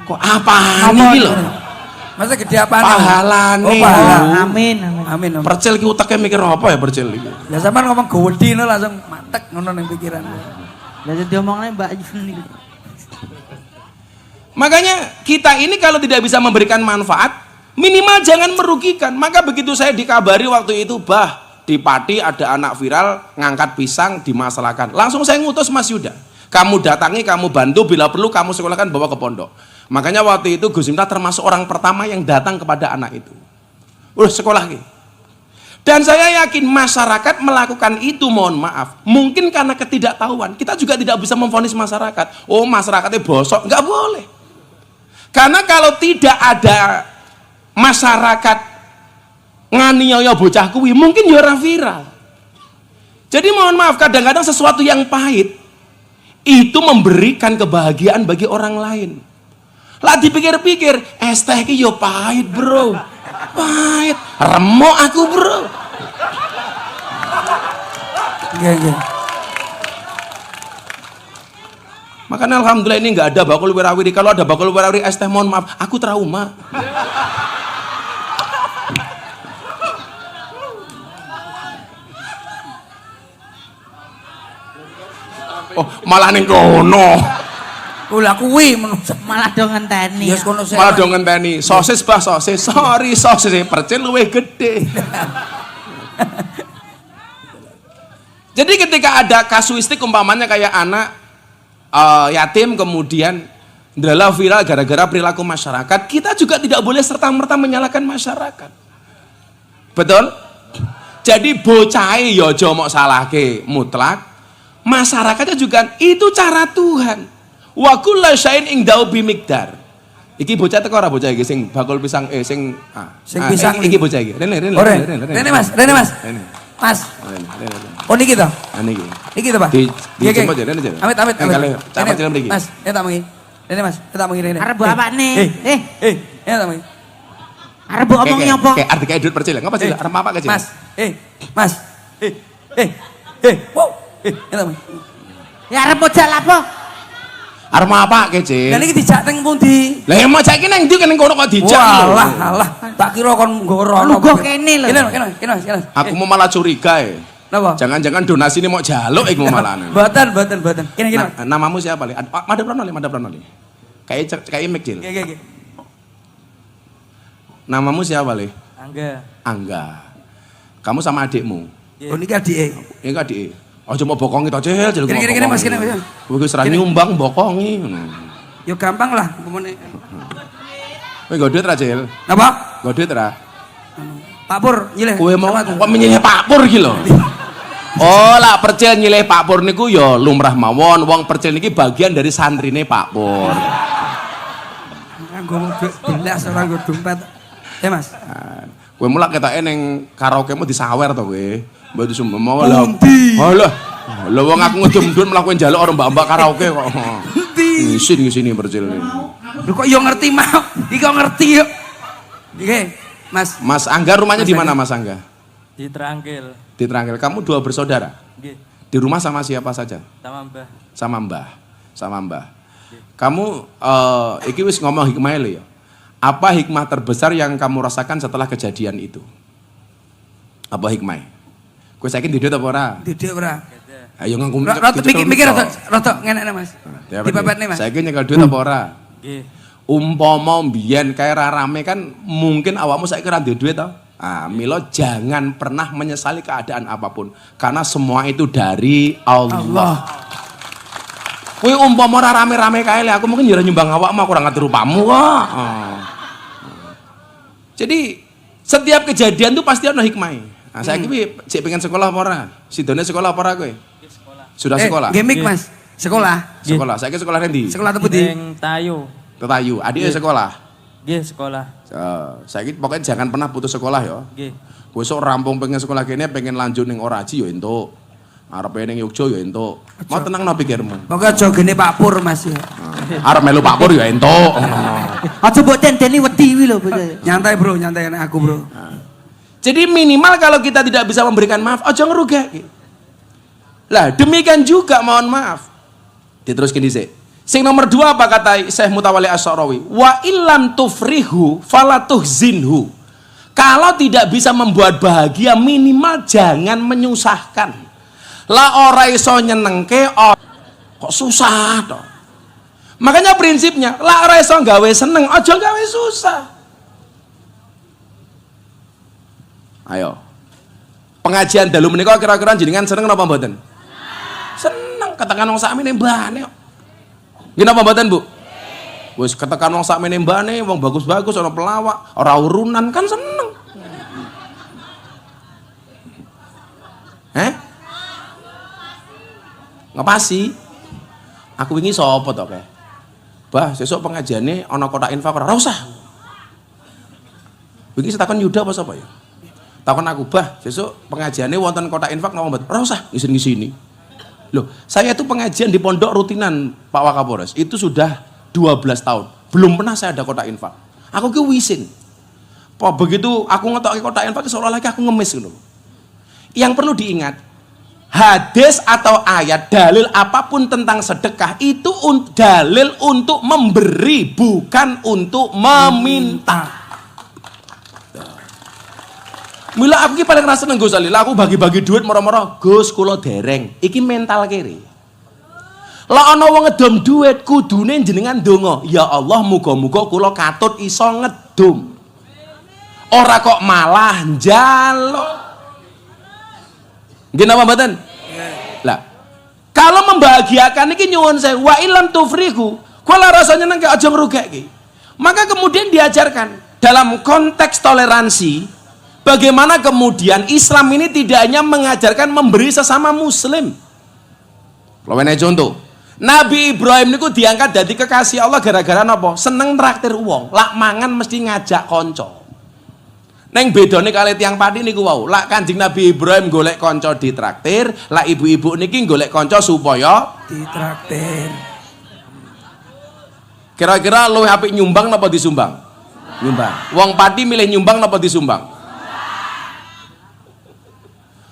Kok apaan iki lho? Masa gede apaan? Pahalane. Oh, pahala. Amin. Amin. Percil ki uteke mikir apa ya percil iki? Ya sampean ngomong gowedi langsung mantek ngono ning pikiran. Lah diomongne Mbak Yuni. Makanya kita ini kalau tidak bisa memberikan manfaat, minimal jangan merugikan. Maka begitu saya dikabari waktu itu, bah, di Pati ada anak viral ngangkat pisang dimasalahkan. Langsung saya ngutus Mas Yuda. Kamu datangi, kamu bantu, bila perlu kamu sekolahkan bawa ke pondok. Makanya waktu itu Gus Miftah termasuk orang pertama yang datang kepada anak itu. Udah sekolah gitu. Dan saya yakin masyarakat melakukan itu, mohon maaf, mungkin karena ketidaktahuan. Kita juga tidak bisa memvonis masyarakat. Oh, masyarakatnya bosok, nggak boleh. Karena kalau tidak ada masyarakat nganiaya bocah kuwi, mungkin ya ora viral. Jadi mohon maaf, kadang-kadang sesuatu yang pahit itu memberikan kebahagiaan bagi orang lain. Lah dipikir-pikir, es teh ki yo pahit, Bro. Pahit, remuk aku, Bro. Nggih. Makanya alhamdulillah ini nggak ada bakul warawiri. Kalau ada bakul warawiri es teh, mohon maaf, aku trauma. Oh, malah ning kono. Kula kuwi Malah do ngenteni. yes kono sik. Malah dong ngenteni. Sosis bah sosis. Sorry sosis percil luwih gede. Jadi ketika ada kasuistik umpamanya kayak anak yatim kemudian adalah viral gara-gara perilaku masyarakat, kita juga tidak boleh serta-merta menyalahkan masyarakat. Betul? Jadi bocah ya aja mok salahke mutlak. Masyarakatnya juga itu cara Tuhan. Wa kullu syai'in indau bimiqdar. Iki bocah teko ora bocah iki sing bakul pisang sing pisang iki bocah iki. Rene Mas. Mas. Oh niki to? Niki. Niki to, Pak? Dijemput ya, rene. Amit. Capat jalan mriki. Mas, ya tak mengi. Rene Mas, ya tak mengi rene. Arep apane? Ya tak mengi. Arep omong nyapa? Kayak arti kayak duit percil. Ngapa sih? Arep apa kecil? Mas. Mas. Wow. Ya tak mengi. Ya arep modal apa? Arep apa kecil? Lah niki dijak teng pundi? Lah yang mau cek ki nang ndi kene kono kok dijak. Alah. Tak kira kon nggo rono. Lugo kene lho. Kene. Aku mau malah curiga ya. Napa? Jangan-jangan donasi ini mau jaluk iku malah. Mboten. Kene. Namamu siapa, Le? Madep Pranoli. Kayak mic, Cil. Nggih. Namamu siapa, Le? Angga. Kamu sama adikmu? Oh niki adike. Ini kan adik. Oh cuma bokongi to, Cil. Kene Mas, kene. Kowe wis ra nyumbang bokongi. Yo gampang lah pemene. Kowe nggo duit ra, Cil? Napa? Nggo duit ra? Pak Pur, nyilih. Kowe mau kok menyilih Pak Pur iki lho. Oh, lah percil nyilih Pak Pur niku ya lumrah mawon. Wong percil niki bagian dari santrine Pak Pur. Nggo belas ora nggo dompet. Mas. Kowe mulak ketake ning karaoke-mu disawer to kowe. Mbok disumbang mau lho. Halah. Lha wong aku ngedum-dum malah kowe njaluk karo mbak-mbak karaoke kok. Ngisini percil ini. Lho kok yo ngerti mau. Iki kok ngerti yo. Nggih, Mas. Mas Angga rumahnya di mana, Mas Angga? Di Trangkil. Di Trangkil. Kamu dua bersaudara? Nggih. Di rumah sama siapa saja? Sama Mbah. Sama Mbah. Kamu iki wis ngomong hikmah lho ya. Apa hikmah terbesar yang kamu rasakan setelah kejadian itu? Apa hikmah? Kowe saiki ndek apa ora? Ndek ora. Ayo ngangkum. Mikir rada ngenekne Mas. Dipepetne Mas. Saiki nyekel duit apa ora? Nggih. Umpama mbiyen kae rame kan mungkin awakmu saiki ora duwe duit to? Milo jangan pernah menyesali keadaan apapun karena semua itu dari Allah. Kowe umpama ora rame-rame kae aku mungkin ya nyumbang awakmu aku ora ngatur upamu kok. Jadi setiap kejadian tuh pasti ana hikmah. Nah, saya sik pengen sekolah apa ora? Sidone sekolah apa ora kowe? Sekolah. Sudah sekolah? Gemik Mas. Sekolah. Sekolah. Saiki sekolah ndi? Sekolah tempat di Ning Tayu. Tetayu. Adike sekolah. Nggih, sekolah. Saiki pokoknya jangan pernah putus sekolah ya. Nggih. Kowe sok rampung pengen sekolah kene pengen lanjut ning Oraji ya entuk. Arepe ning Yogya ya entuk. Mau tenang no pikirmu. Pokoke aja gene Pak Pur Mas ya. Arep melu Pak Pur ya entuk. Aja mbok tendeni wedi kuwi lho, bocah. Nyantai Bro, nyantai nek aku Bro. Jadi minimal kalau kita tidak bisa memberikan maaf, aja ngerugake. Lah demikian juga mohon maaf. Diteruskan dhisik. Sing nomor 2 apa kata Syekh Mutawalli Asy-Sya'rawi? Wa illam tufrihu falatuhzinhu. Kalau tidak bisa membuat bahagia, minimal jangan menyusahkan. Lah ora iso nyenengke kok susah toh. Makanya prinsipnya, lah ora iso gawe seneng, aja gawe susah. Ayo. Pengajian dalu menika kira-kira jenengan seneng napa mboten? Seneng, katakan wong sakmene mbane kok. Nggih napa mboten, Bu? Wis ketekan wong sakmene mbane, wong bagus-bagus ana pelawak, ora urunan kan seneng. Ngepasi. Aku wingi sapa to kae? Bah, sesuk pengajiane ana kotak infak ora usah. Wingi setakon Yuda apa sapa ya? Takon aku, bah, sesuk pengajiane wonten kotak infak napa mboten? Ora usah, isin-isini. Loh, saya itu pengajian di pondok rutinan Pak Wakapolres itu sudah 12 tahun. Belum pernah saya ada kotak infak. Aku ki wisin. Begitu aku ngetoki kotak infak seolah-olah aku ngemis gitu. Yang perlu diingat, hadis atau ayat dalil apapun tentang sedekah itu dalil untuk memberi, bukan untuk meminta. Mila aku ki paling rasa seneng Gus Ali. Lah aku bagi-bagi duit moro-moro, Gus kula dereng. Iki mental kiri. Lah ana wong ngedom duit, kudune jenengan ndonga, ya Allah muga-muga kula katut iso ngedom. Ora kok malah njaluk. Nggih napa mboten? Lah kalau membahagiakan iki nyuwun saya wa ilam tufrihu, kula rasanya nang aja ngrugeki. Maka kemudian diajarkan dalam konteks toleransi. Bagaimana kemudian Islam ini tidak hanya mengajarkan memberi sesama muslim. Kalau ini contoh, Nabi Ibrahim niku diangkat dari kekasih Allah gara-gara napa? Seneng traktir uang, lak mangan mesti ngajak konco. Neng bedone kali tiang padi niku wau, lak Kanjeng Nabi Ibrahim golek konco ditraktir, lak ibu-ibu niki golek konco supaya ditraktir. Kira-kira luwih apik nyumbang napa disumbang? Nyumbang. Wong padi milih nyumbang napa disumbang?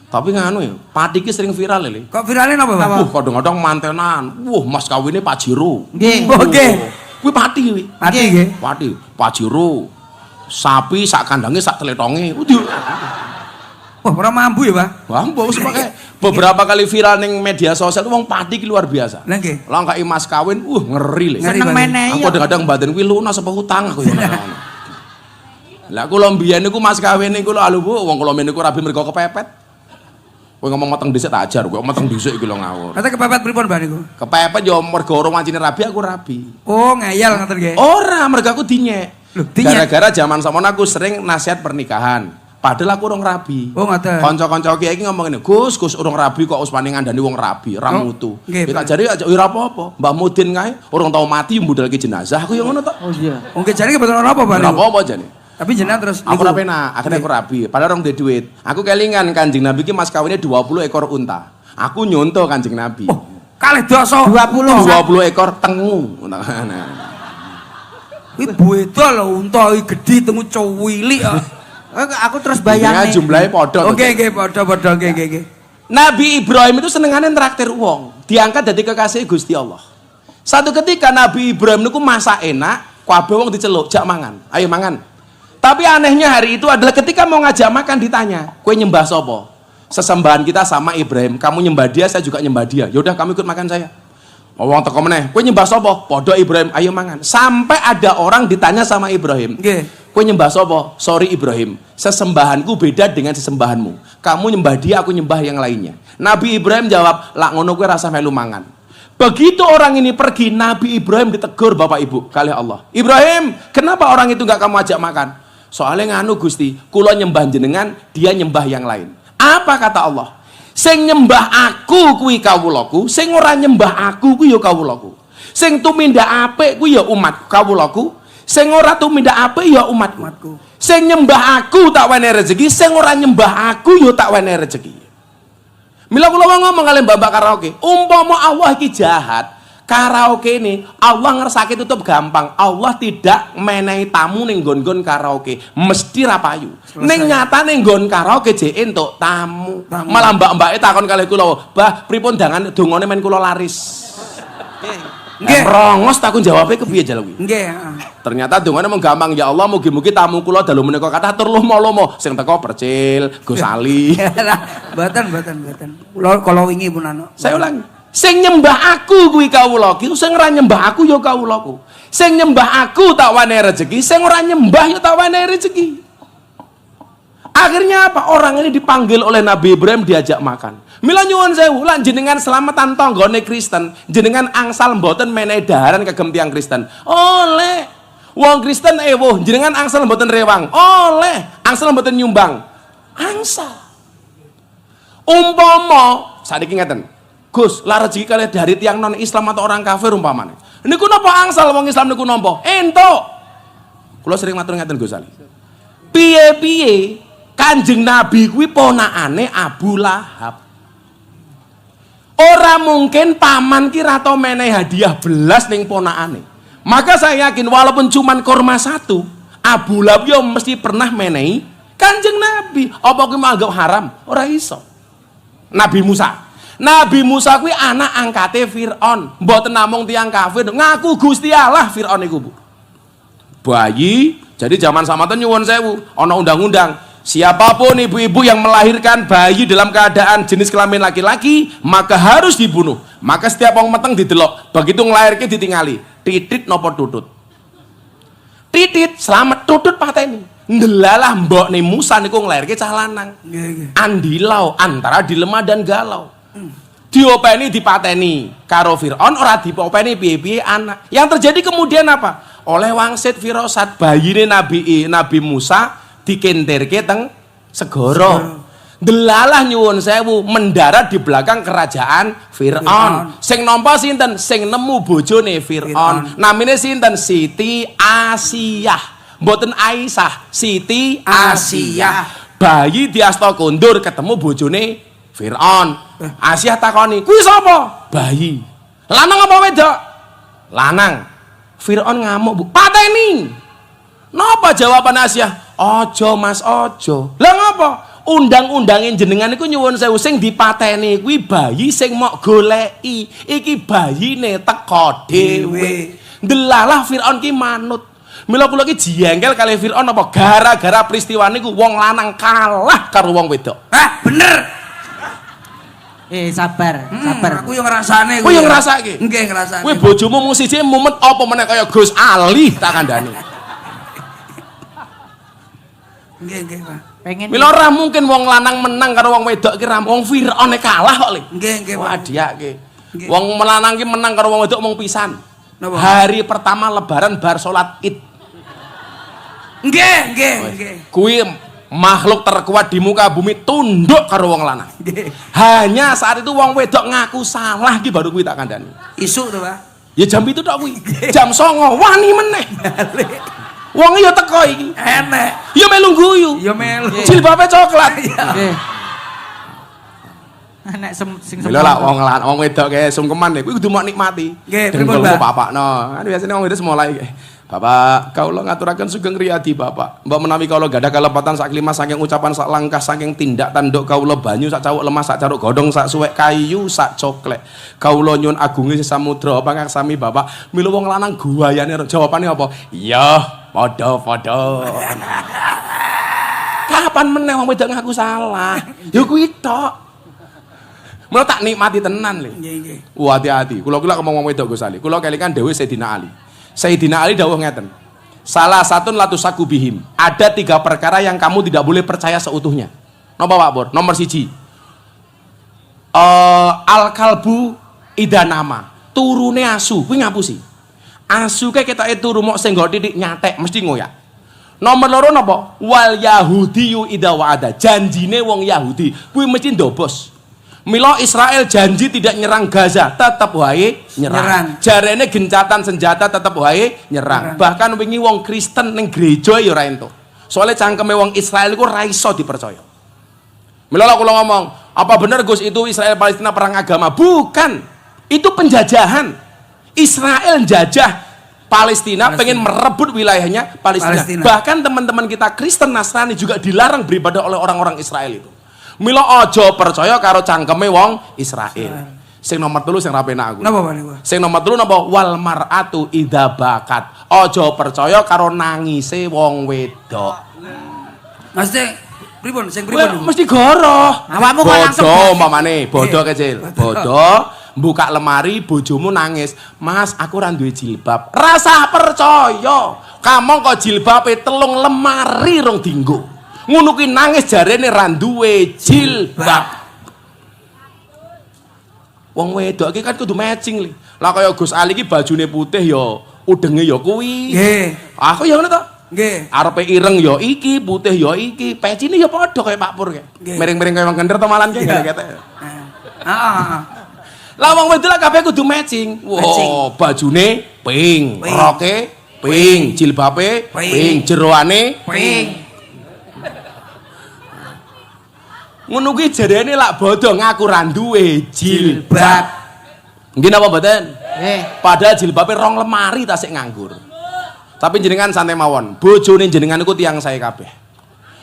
Tapi nganu ya, padi ki sering viral lho. Kok viralin apa, Pak? Kadang-kadang mantenan. Mas kawine Pak Jiro. Nggih. Oke. Kuwi padi kuwi. Padi nggih. Padi, Pak Jiro. Sapi sak kandange sak teletonge. Wah, ora mampu ya, Pak? Mampu wis pakai beberapa kali viral ning media sosial wong padi ki luar biasa. Lah nggih. Langkai mas kawin, ngeri lho. Seneng menehi. Aku kadang-kadang badan kuwi lunas apa utang aku ya. Lah kula mbiyen niku mas kawin niku lho alu Bu, wong kula mbiyen niku rabi mergo kepepet. Kowe ngomong meteng dhisik tak ajar, kowe meteng dhisik iki lho ngawur. Kata kepepet pripun Pak niku? Kepepet yo mergo ora wancine rabi aku rabi. Oh, ngeyel ngoten nggih. Ora, mergo aku dinyek. Loh, dinyek? Gara-gara zaman samono aku sering nasihat pernikahan. Padahal aku urung rabi. Oh, ngoten. Kanca-kanca kiai iki ngomong ngene, "Gus, urung rabi kok wis wani ngandani wong rabi, ora mutu." Nggih, Tak jare ora apa-apa. Mbah Mudin kae urung tau mati mbudalke jenazah, aku yo ngono tok. Oh iya. Wong jane kebetulan apa, Pak? Ora apa-apa jane. Tapi jenengan terus Aku ora penak, akhirnya aku rabi. Padahal orang duwe duit. Aku kelingan Kanjeng Nabi ki mas kawinnya 20 ekor unta. Aku nyonto Kanjeng Nabi. Oh, kalih dosa 20 ekor tengu. Kuwi beda lho unta iki gedhi temu cuwilik kok. Aku terus Ya bayangin. jumlahnya padha. Oke, nggih, padha-padha nggih. Nabi Ibrahim itu senengane traktir uang. Diangkat dari kekasih Gusti Allah. Satu ketika Nabi Ibrahim niku masak enak, kabeh wong diceluk, "Jak mangan. Ayo mangan." Tapi anehnya hari itu adalah ketika mau ngajak makan ditanya, "Kowe nyembah sapa?" Sesembahan kita sama Ibrahim. Kamu nyembah dia, saya juga nyembah dia. Yaudah kamu ikut makan saya. Wong teko meneh, "Kowe nyembah sapa?" Padha Ibrahim, "Ayo mangan." Sampai ada orang ditanya sama Ibrahim, Nggih. "Kowe nyembah sapa?" "Sorry Ibrahim, sesembahanku beda dengan sesembahanmu. Kamu nyembah dia, aku nyembah yang lainnya." Nabi Ibrahim jawab, "Lak ngono kowe rasa melu mangan." Begitu orang ini pergi, Nabi Ibrahim ditegur Bapak Ibu kali Allah. "Ibrahim, kenapa orang itu nggak kamu ajak makan?" "Soalnya nganu Gusti, kula nyembah jenengan, dia nyembah yang lain." Apa kata Allah? "Sing nyembah aku kuwi kawulaku, sing ora nyembah aku kuwi ya kawulaku. Sing tumindak apik kuwi ya umat kawulaku, sing ora tumindak apik ya umatku. Sing nyembah aku tak wenehi rezeki, sing ora nyembah aku ya tak wenehi rezeki." Mila kula ngomong kalian babak karaoke, umpama Allah iki jahat, karaoke ini Allah ngersake tutup gampang. Allah tidak menehi tamu ning nggon-nggon karaoke, mesti ra payu. Ning nyatane nggon karaoke jek entuk tamu. Malah mbak-mbake takon kalih kula, "Bah, pripun dangan dongane men kula laris?" Nggih. Rongos takun jawabnya kepiye jal kuwi. Nggih, Ternyata dongane mung gampang, ya Allah mugi-mugi tamu kula dalu menika kathah tur lomo-lomo sing teko Percil, Gus Ali. Mboten. Kula wingi pun Saya ulangi. Sing nyembah aku kuwi kawula ki, sing ora nyembah aku ya kawulaku. Sing nyembah aku tak wane rezeki, sing ora nyembah ya tak wane rezeki. Akhirnya apa? Orang ini dipanggil oleh Nabi Ibrahim diajak makan. Mila nyuwun sewu, lan jenengan selamatan tanggane Kristen, jenengan angsal mboten menehi daharan kagem tiyang Kristen. Oleh wong Kristen ewoh, jenengan angsal mboten rewang. Oleh angsal mboten nyumbang. Angsal. Umpama saniki ngeten. Gus, lah rezeki kalian dari tiang non Islam atau orang kafir umpamane. Niku napa angsal wong Islam niku nampa? Entuk. Kula sering matur ngeten Gus Ali. Piye-piye Kanjeng Nabi kuwi ponakane Abu Lahab. Ora mungkin paman ki ra tau menehi hadiah belas ning ponakane. Maka saya yakin walaupun cuman kurma satu, Abu Lahab yo mesti pernah menehi Kanjeng Nabi. Apa kuwi anggap haram? Ora iso. Nabi Musa kuwi anak angkate Firaun. Mboten namung tiyang kafir, ngaku Gusti Allah Firaun iku, Bu. Bayi, jadi zaman samatan nyuwun sewu, ana undang-undang. Siapapun ibu-ibu yang melahirkan bayi dalam keadaan jenis kelamin laki-laki, maka harus dibunuh. Maka setiap wong meteng didelok, begitu ngelahirke ditingali. Titit nopo tutut. Titit selamat, tutut pateni. Ndelalah mbokne Musa niku ngelahirke cah lanang. Andilau antara dilema dan galau. Diopeni dipateni karo Firaun, ora diopeni piye-piye anak. Yang terjadi kemudian apa? Oleh wangsit firasat bayine Nabi Musa dikentirke teng segara. Delalah nyuwun sewu mendarat di belakang kerajaan Firaun. Sing nampa sinten? Sing nemu bojone Firaun. Namine sinten? Siti Asiyah. Mboten Aisyah, Siti Asiyah. Bayi diasta kondur ketemu bojone Firaun. Asiyah takoni, "Kuwi sapa?" Bayi. "Lanang apa wedok?" "Lanang." Firaun ngamuk, "Bu, pateni." Napa jawaban Asiyah? "Ojo Mas, ojo." Lah ngapa? Undang-undangin jenengan iku nyuwun sewu sing dipateni kuwi bayi sing mok goleki. Iki bayine teko dhewe. Delalah Firaun ki manut. Mila kula ki jengkel kali Firaun apa gara-gara peristiwa niku wong lanang kalah karo wong wedok. Hah, bener. Sabar. Aku yang ngrasane. Kowe yang ngrasake? Nggih, ngrasane. Kowe bojomu mung siji mumet apa meneh kaya Gus Ali tak kandhani. Nggih, Pak. Pengen Mila ora mungkin wong lanang menang karo wong wedok ki ra wong Firaun kalah kok, Le. Nggih, Pak. Wah, diake. Wong lanang ki menang karo wong wedok mung pisan. Napa? Hari pertama lebaran bar salat Id. Nggih. Kuwi makhluk terkuat di muka bumi tunduk karo wong lanang. Nggih. Hanya saat itu wong wedok ngaku salah ki baru kuwi tak kandhani. Isuk to, Pak. Ya jam itu tok kuwi. Jam 09.00 wani meneh. Wong ya teko iki. Enek. Ya melu guyu. Ya melu. Jilbabe coklat. Nggih. Nek sing Lha lah wong wedok kae sungkeman kuwi kudu mok nikmati. Nggih, pripun, Dengkulmu Mbak? papakno. Kan biasane wong wedok mulai Bapak, kaula ngaturaken sugeng riyadi Bapak. Mbok menawi kaula gadah kalepatan sak lima saking ucapan sak langkah saking tindak tanduk kaula banyu sak cawuk lemah sak caruk godhong sak suwek kayu sak coklek. Kaula nyuwun agunge samudra pangaksami Bapak. Mila wong lanang guayane jawabane apa? Iya, padha-padha. Kapan meneh wong wedok ngaku salah? Ya kuwi tok. Mula tak nikmati tenan le. Nggih. Wah, hati-hati. Kula ngomong wong wedok Gus Ali. Kula kelikan dawuh Sayyidina Ali. Sayyidina Ali dawuh ngeten. Salah satu latusaku bihim. Ada 3 perkara yang kamu tidak boleh percaya seutuhnya. Napa Pak Bor? Nomor 1. Al-kalbu idanama. Turune asu. Kuwi ngapusi. Asu kae ketoke turu mok sing nggo titik nyatek mesti ngoyak. Nomor 2 napa? Wal yahudiyu idza wa'ada. Janjine wong Yahudi kuwi mesti ndobos. Milo Israel janji tidak nyerang Gaza, tetap wae nyerang. Jarene gencatan senjata tetap wae nyerang. Bahkan wingi wong Kristen ning gereja ya ora entuk. Soale cangkeme wong Israel iku ra iso dipercaya. Milo kula ngomong, apa bener Gus itu Israel Palestina perang agama? Bukan. Itu penjajahan. Israel jajah Palestina, pengen merebut wilayahnya Palestina. Bahkan teman-teman kita Kristen Nasrani juga dilarang beribadah oleh orang-orang Israel itu. Mila aja percaya karo cangkeme wong Israel. Sing nomor 3 sing ra penak aku. Napa Pak niku? Sing nomor 3 napa wal mar'atu idza bakat. Aja percaya karo nangise wong wedok. Maksudnya pripun? Sing Kowe pripun? mesti goroh. Awakmu kok langsung bodoh umpamane, bodoh kecil. Bodoh, buka lemari bojomu nangis. Mas, aku ra duwe jilbab. Rasa percaya. Kamu kok jilbabe telung lemari rong dinggo. Ngono kuwi nangis jarene ra duwe jilbab. Wong wedok iki kan kudu matching li. Lah kaya Gus Ali iki bajune putih ya, udenge ya kuwi. Nggih. Aku ya ngono to. Nggih. Arepe ireng ya iki, putih ya iki, pecine ya padha kaya Pak Pur kae. Nggih. Miring-miring kaya wong kender to malan kae kete. Heeh. Lah wong wedok lah kabeh kudu matching. Matching. Wow, bajune pink, Pink. roke pink, jilbabe Pink. pink, jeroane Ping. ngono kuwi jarene lak bodho ngaku ra duwe jilbab. Jilbab. Nggih napa mboten? Nggih. Padahal jilbabe rong lemari ta sik nganggur. Tapi jenengan santai mawon. Bojone jenengan niku tiyang sae kabeh.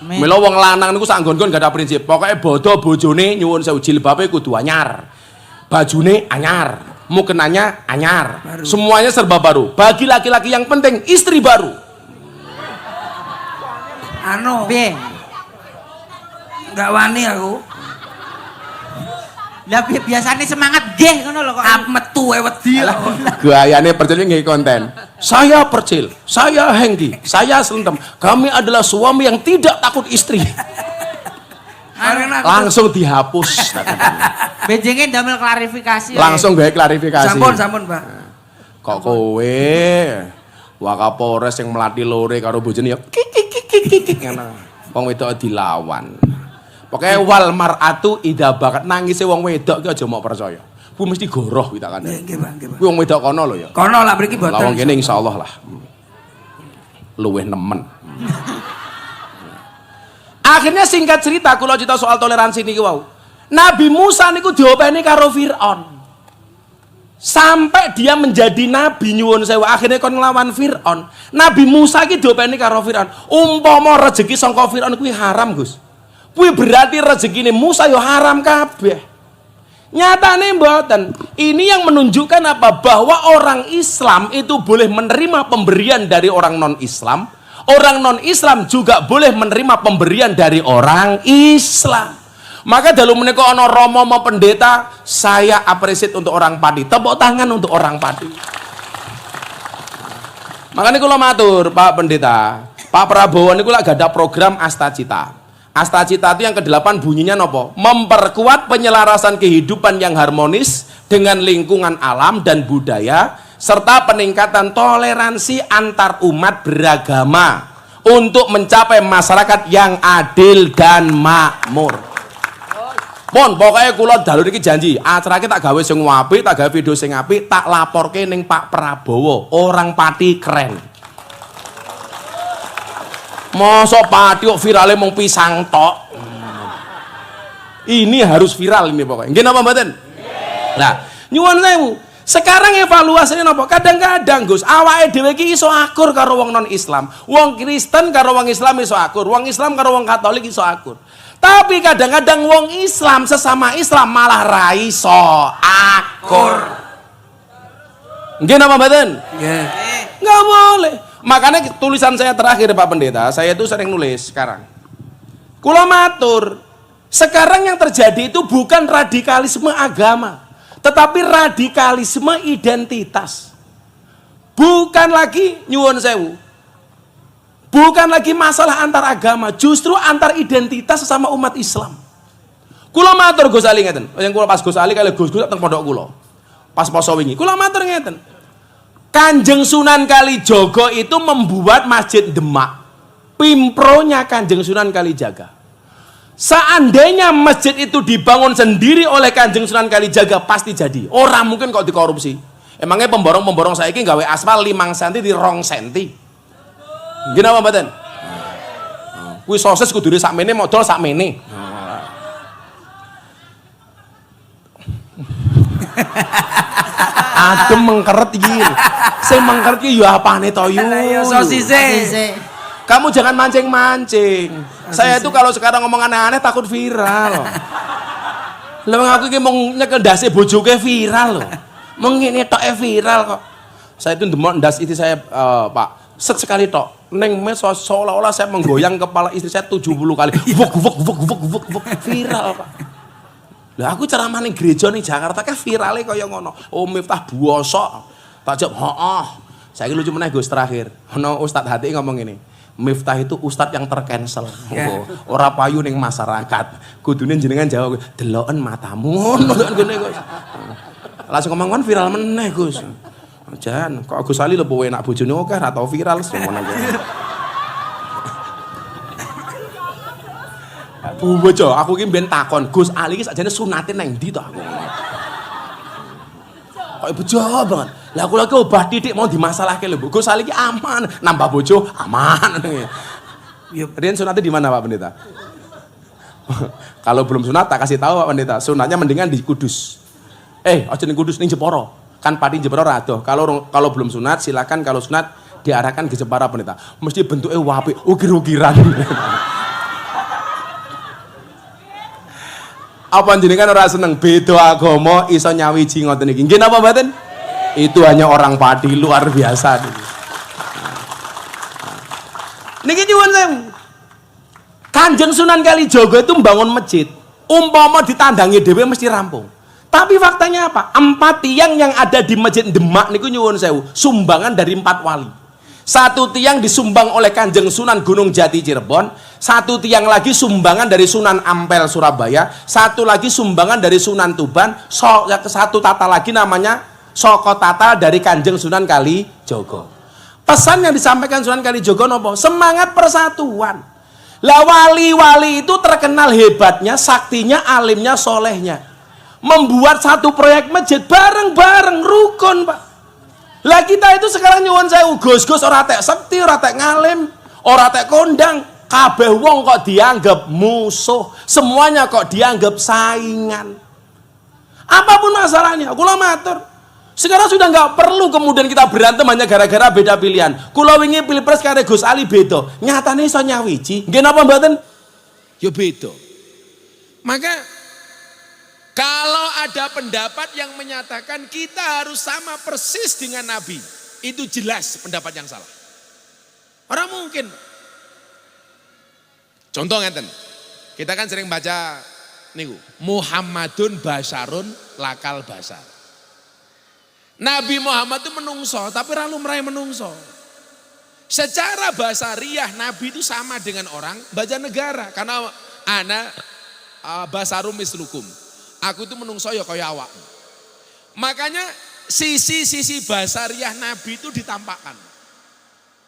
Mila wong lanang niku sak nggon-nggon gak ada prinsip. Pokoke bodho bojone nyuwun sewu jilbabe kudu anyar. Bajune anyar, mukenanya anyar. Baru. Semuanya serba baru. Bagi laki-laki yang penting istri baru. Anu, Piye? enggak wani aku. Lah biasane semangat nggih ngono lho kok. Metu wedi. Gayane percil nggih konten. Saya percil, saya Hengki, saya Slentem. Kami adalah suami yang tidak takut istri. Langsung dihapus. Benjenge ndamel klarifikasi. Langsung gawe klarifikasi. Sampun, Pak. Kok kowe Wakapolres yang melatih lore karo bojone ya kik ngono. Wong wedok dilawan. Pokoke wal mar'atu idza bakat nangise wong wedok ki aja mau percaya. Kuwi mesti goroh kuwi tak kandhani. Nggih, Pak, nggih, Pak. Kuwi wong wedok kono lho ya. Kono lah mriki Lah wong boten. kene insyaallah lah. Luweh nemen. Akhirnya singkat cerita kula cerita soal toleransi niki wau. Nabi Musa niku diopeni karo Firaun. Sampai dia menjadi nabi nyuwun sewu akhirnya kon nglawan Firaun. Nabi Musa iki diopeni karo Firaun. Umpama rezeki saka Firaun kuwi haram, Gus. Kuwi berarti rezekine Musa yo haram kabeh. Nyatane mboten. Ini yang menunjukkan apa? Bahwa orang Islam itu boleh menerima pemberian dari orang non-Islam. Orang non-Islam juga boleh menerima pemberian dari orang Islam. Maka dalam menika ana Romo mau pendeta, saya appreciate untuk orang Pati. Tepuk tangan untuk orang Pati. Makanya kula matur, Pak Pendeta, Pak Prabowo niku lak ada program Astacita. Astacita itu yang ke-8 bunyinya nopo? Memperkuat penyelarasan kehidupan yang harmonis dengan lingkungan alam dan budaya serta peningkatan toleransi antar umat beragama untuk mencapai masyarakat yang adil dan makmur. Pon, pokoknya kula dalur iki janji, acara iki tak gawe sing apik, tak gawe video sing apik, tak laporke ning Pak Prabowo, orang Pati keren. Mosok Pati kok virale mung pisang tok. Ini harus viral ini pokoknya. Nggih napa mboten? Nah, nyuwun sewu. Sekarang evaluasinya napa? Kadang-kadang Gus, awake dhewe iki iso akur karo wong non-Islam. Wong Kristen karo wong Islam iso akur, wong Islam karo wong Katolik iso akur. Tapi kadang-kadang wong Islam sesama Islam malah ra iso akur. Nggih napa mboten? Nggih. Nggak boleh. Makanya tulisan saya terakhir Pak Pendeta, saya itu sering nulis sekarang. Kula matur, sekarang yang terjadi itu bukan radikalisme agama, tetapi radikalisme identitas. Bukan lagi nyuwun sewu. Bukan lagi masalah antar agama, justru antar identitas sesama umat Islam. Kula matur Gus Ali ngeten, yang kula pas Gus Ali kali Gus teng pondok kula. Pas poso wingi, kula matur ngeten. Kanjeng Sunan Kalijaga itu membuat Masjid Demak. Pimpronya Kanjeng Sunan Kalijaga. Seandainya masjid itu dibangun sendiri oleh Kanjeng Sunan Kalijaga pasti jadi. Orang mungkin kok dikorupsi. Emangnya pemborong-pemborong saiki gawe aspal 5 cm di 2 cm. Gini apa mboten? Kuwi sosis kudune sakmene modal sakmene. Adem mengkeret iki. Sing mengkeret iki ya apane to yu. Ya sosise. Kamu jangan mancing-mancing. Saya itu kalau sekarang ngomong aneh-aneh takut viral. Lah aku iki mau nyekel ndase bojoke viral lho. Mung ngene tok viral kok. Saya itu demok ndas istri saya Pak, sekali tok. Neng medsos seolah-olah saya menggoyang kepala istri saya 70 kali. Vuk viral Pak. Lah aku ceramah ning gereja ning Jakarta kan virale kaya ngono. Oh Miftah buosok. Tak jawab, "Heeh." Saiki lucu meneh Gus terakhir. Ono Ustadz Hati ngomong ini. Miftah itu ustadz yang tercancel. Oh, ora payu ning masyarakat. Kudune jenengan jawab, "Deloken matamu." Ngene Gus. Langsung ngomong kan viral meneh Gus. Jan, kok Gus Ali lho enak bojone akeh ra tau viral ngono aja. Bu bojo, aku iki ben takon, Gus Ali iki sakjane sunate nang ndi to aku. Kok bojo banget. Lah aku lagi obah titik mau dimasalahke lho, Gus Ali iki aman, nambah bojo aman. Ya, Rian sunatnya di mana Pak Pendeta? Kalau belum sunat tak kasih tahu Pak Pendeta, sunatnya mendingan di Kudus. Aja ning Kudus ning Jepara. Kan pati Jepara rado. Kalau belum sunat silakan, kalau sunat diarahkan ke Jepara Pendeta. Mesti bentuknya wapi, ukir-ukiran. Apa jenengan ora seneng beda agama iso nyawiji ngoten iki. Nggih napa mboten? Itu hanya orang padi luar biasa niki. Niki nyuwun sewu. Kanjeng Sunan Kalijaga itu membangun masjid. Umpama ditandangi dhewe mesti rampung. Tapi faktanya apa? 4 tiang yang ada di Masjid Demak niku nyuwun sewu, sumbangan dari 4 wali. 1 tiang disumbang oleh Kanjeng Sunan Gunung Jati Cirebon, 1 tiang lagi sumbangan dari Sunan Ampel Surabaya, 1 lagi sumbangan dari Sunan Tuban, 1 tata lagi namanya Soko Tata dari Kanjeng Sunan Kalijaga. Pesan yang disampaikan Sunan Kalijaga nopo? Semangat persatuan. Lah wali-wali itu terkenal hebatnya, saktinya, alimnya, solehnya. Membuat 1 proyek masjid bareng-bareng rukun Pak. Lah kita itu sekarang nyuwun sewu Gus-gus ora tek sekti, ora tek ngalim, ora tek kondang, kabeh wong kok dianggap musuh, semuanya kok dianggap saingan. Apapun masalahnya, kula matur. Sekarang sudah nggak perlu kemudian kita berantem hanya gara-gara beda pilihan. Kula wingi Pilpres kare Gus Ali beda, nyatane iso nyawiji. Nggih napa mboten? Ya beda. Maka kalau ada pendapat yang menyatakan kita harus sama persis dengan Nabi, itu jelas pendapat yang salah. Orang mungkin. Contoh ngeten. Kita kan sering baca niku, Muhammadun basarun lakal basar. Nabi Muhammad itu menungso, tapi ra lumrahe menungso. Secara basariah Nabi itu sama dengan orang baja negara, karena ana basarum mislukum. Aku itu menungso ya kaya awak. Makanya sisi-sisi basariah Nabi itu ditampakkan.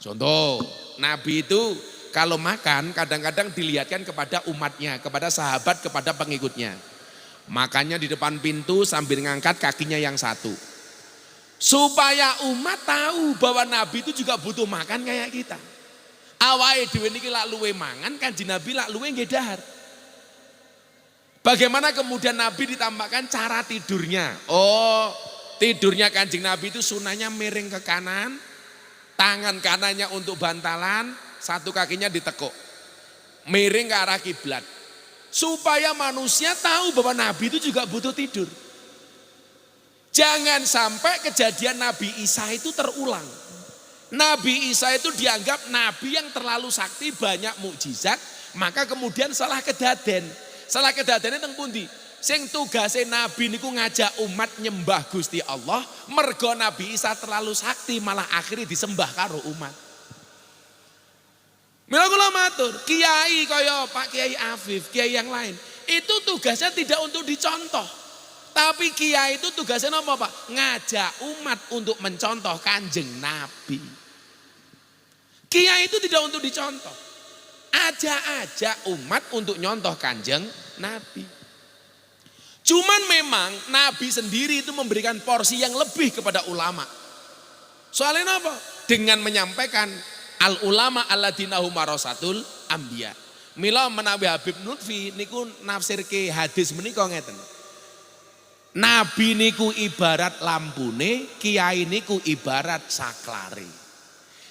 Contoh, Nabi itu kalau makan kadang-kadang dilihatkan kepada umatnya, kepada sahabat, kepada pengikutnya. Makanya di depan pintu sambil ngangkat kakinya yang 1. Supaya umat tahu bahwa Nabi itu juga butuh makan kayak kita. Awake dhewe niki lak luwe mangan, Kanjeng Nabi lak luwe nggih dahar. Bagaimana kemudian Nabi ditambahkan cara tidurnya? Oh, tidurnya Kanjeng Nabi itu sunahnya miring ke kanan, tangan kanannya untuk bantalan, 1 kakinya ditekuk, miring ke arah kiblat. Supaya manusia tahu bahwa Nabi itu juga butuh tidur. Jangan sampai kejadian Nabi Isa itu terulang. Nabi Isa itu dianggap nabi yang terlalu sakti, banyak mukjizat, maka kemudian salah kedaden. Salah kedadene teng pundi? Sing tugase Nabi niku ngajak umat nyembah Gusti Allah, mergo Nabi Isa terlalu sakti malah akhirnya disembah karo umat. Mila kula matur, kiai kaya Pak Kiai Afif, kiai yang lain, itu tugasnya tidak untuk dicontoh. Tapi kiai itu tugasnya apa Pak? Ngajak umat untuk mencontoh Kanjeng Nabi. Kiai itu tidak untuk dicontoh. Ajak-ajak umat untuk nyontoh Kanjeng Nabi. Cuman memang Nabi sendiri itu memberikan porsi yang lebih kepada ulama. Soalnya apa? Dengan menyampaikan al ulama alladzina hum warasatul anbiya. Mila menawi Habib Lutfi niku nafsirke hadis menika ngeten. Nabi niku ibarat lampune, kiai niku ibarat saklare.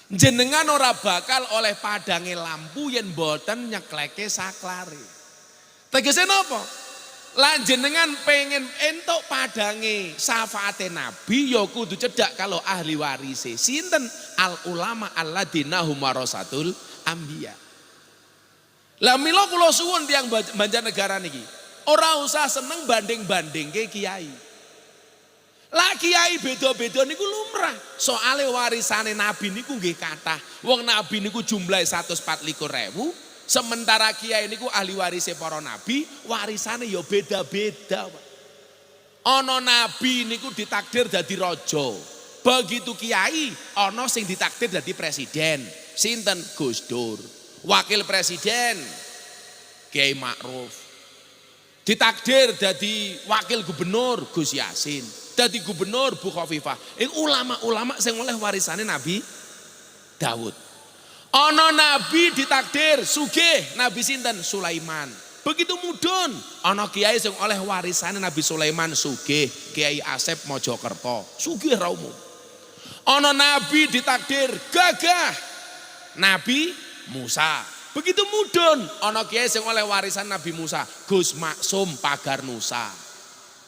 Jenengan ora bakal oleh padange lampu yen mboten nyekleke saklare. Tegese napa? Lan jenengan pengen entuk padange syafaate Nabi ya kudu cedak kalau ahli warise. Sinten? Al ulama alladzina hum warasatul anbiya. Lah mila kula suwun tiyang Banjarnegara niki, ora usah seneng banding-bandingke kiai. Lah kiai beda-beda niku lumrah. Soale warisane Nabi niku nggih kathah. Wong Nabi niku jumlahe 124.000. Sementara kiai niku ahli warise para nabi, warisane ya beda-beda. Ana nabi niku ditakdir dadi raja. Begitu kiai ana sing ditakdir dadi presiden. Sinten? Gus Dur. Wakil presiden Kiai Ma'ruf. Ditakdir dadi wakil gubernur Gus Yasin. Dadi gubernur Bu Khofifah. Ulama-ulama sing oleh warisane Nabi Daud. Ana nabi ditakdir sugih, Nabi sinten? Sulaiman. Begitu mudhun, ana kiai sing oleh warisane Nabi Sulaiman sugih, Kiai Asep Mojokerto. Sugih ra umum. Ana nabi ditakdir gagah, Nabi Musa. Begitu mudhun, ana kiai sing oleh warisan Nabi Musa, Gus Maksum Pagar Nusa.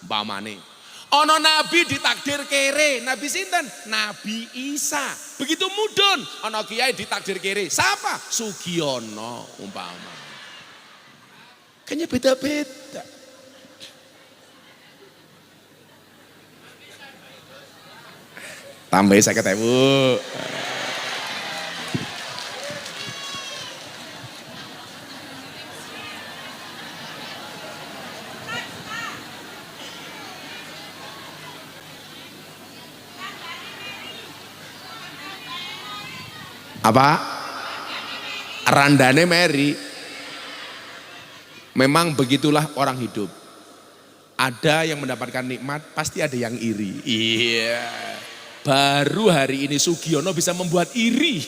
Umpamane. Ana nabi ditakdir kere, Nabi sinten? Nabi Isa. Begitu mudhun, ana kiai ditakdir kere. Siapa? Sugiono umpama. Kayaknya beda-beda. Tambahin 50.000. Apa? Randane Mary. Memang begitulah orang hidup. Ada yang mendapatkan nikmat, pasti ada yang iri. Iya. Baru hari ini Sugiono bisa membuat iri.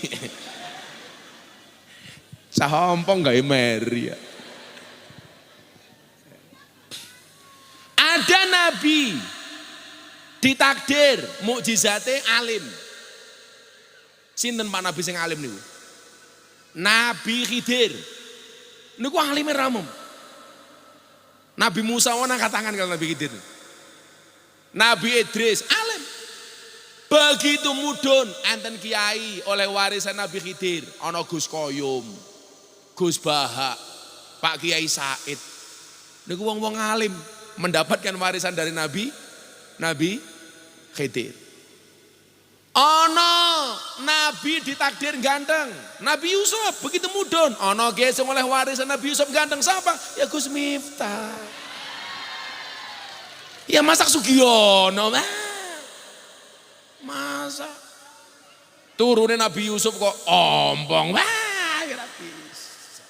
Sahompong gak Mary ya. Ada nabi ditakdir mukjizate alim. Sinten Pak Nabi sing alim niku? Nabi Khidir. Niku alime ramum. Nabi Musa wana angkat tangan kalau Nabi Khidir. Nabi Idris alim. Begitu mudhun enten kiai oleh warisan Nabi Khidir, ana Gus Koyum, Gus Bahak, Pak Kiai Said. Niku wong-wong alim mendapatkan warisan dari Nabi Khidir. Ana nabi ditakdir ganteng, Nabi Yusuf begitu mudhun. Ana kiai sing oleh warisan Nabi Yusuf ganteng siapa? Ya Gus Miftah. Ya masak Sugiono. Masa turunin Nabi Yusuf kok ompong. Wah, kira bisa.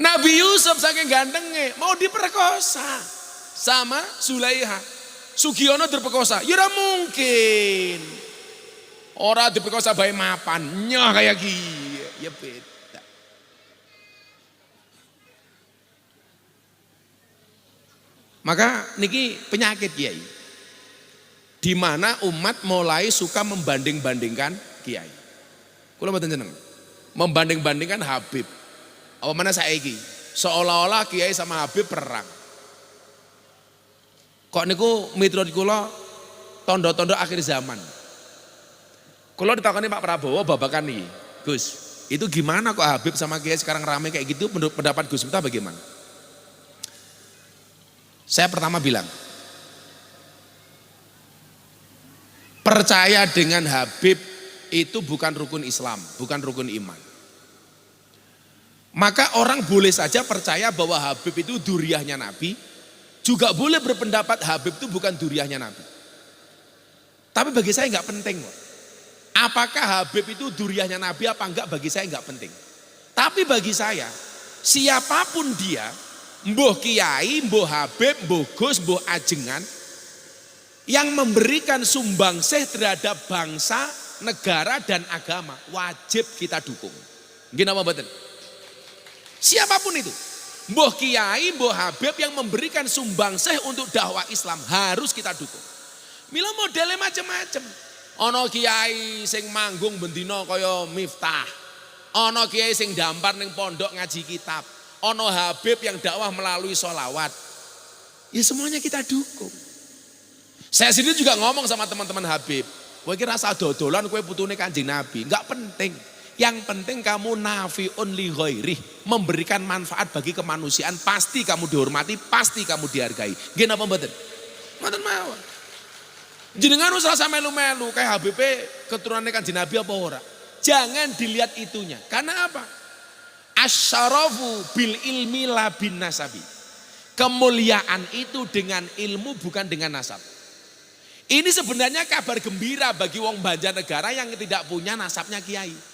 Nabi Yusuf saking gantengnya mau diperkosa sama Zulaiha. Sugiono diperkosa, ya mungkin. Orang diperkosa bayi mapan, nyah kayak gini, ya beda. Maka niki penyakit kiai. Di mana umat mulai suka membanding-bandingkan kiai. Kula mboten jeneng. Membanding-bandingkan Habib. Apa mana saiki? Seolah-olah kiai sama Habib perang. Kok niku miturut kula tondo-tondo akhir zaman. Kula ditakoni Pak Prabowo babakan nih, Gus, itu gimana kok Habib sama kiai sekarang rame kayak gitu? Menurut pendapat Gus Miftah bagaimana? Saya pertama bilang, percaya dengan Habib itu bukan rukun Islam, bukan rukun iman. Maka orang boleh saja percaya bahwa Habib itu duriahnya Nabi, juga boleh berpendapat Habib itu bukan duriahnya Nabi. Tapi bagi saya nggak penting. Apakah Habib itu duriahnya Nabi apa enggak, bagi saya nggak penting. Tapi bagi saya, siapapun dia, mbuh kiai, mbuh Habib, mbuh Gus, mbuh ajengan, yang memberikan sumbangsih terhadap bangsa, negara dan agama, wajib kita dukung. Gini apa betul? Siapapun itu, mbuh kiai, mbuh Habib yang memberikan sumbangsih untuk dakwah Islam harus kita dukung. Mila modelnya macam-macam. Ana kiai sing manggung bendina kaya Miftah. Ana kiai sing dampar ning pondok ngaji kitab. Ana Habib yang dakwah melalui sholawat. Ya semuanya kita dukung. Saya sendiri juga ngomong sama teman-teman Habib. Kowe iki rasa dodolan kowe putune Kanjeng Nabi, enggak penting. Yang penting kamu nafi'un li ghairi, memberikan manfaat bagi kemanusiaan, pasti kamu dihormati, pasti kamu dihargai. Nggih napa mboten? Mboten mawon. Jenengan usah sampe melu-melu kayak Habib keturunannya Kanjeng Nabi apa ora. Jangan dilihat itunya. Karena apa? Asyarafu bil ilmi la bin nasabi. Kemuliaan itu dengan ilmu bukan dengan nasab. Ini sebenarnya kabar gembira bagi wong Banjarnegara yang tidak punya nasabnya kiai.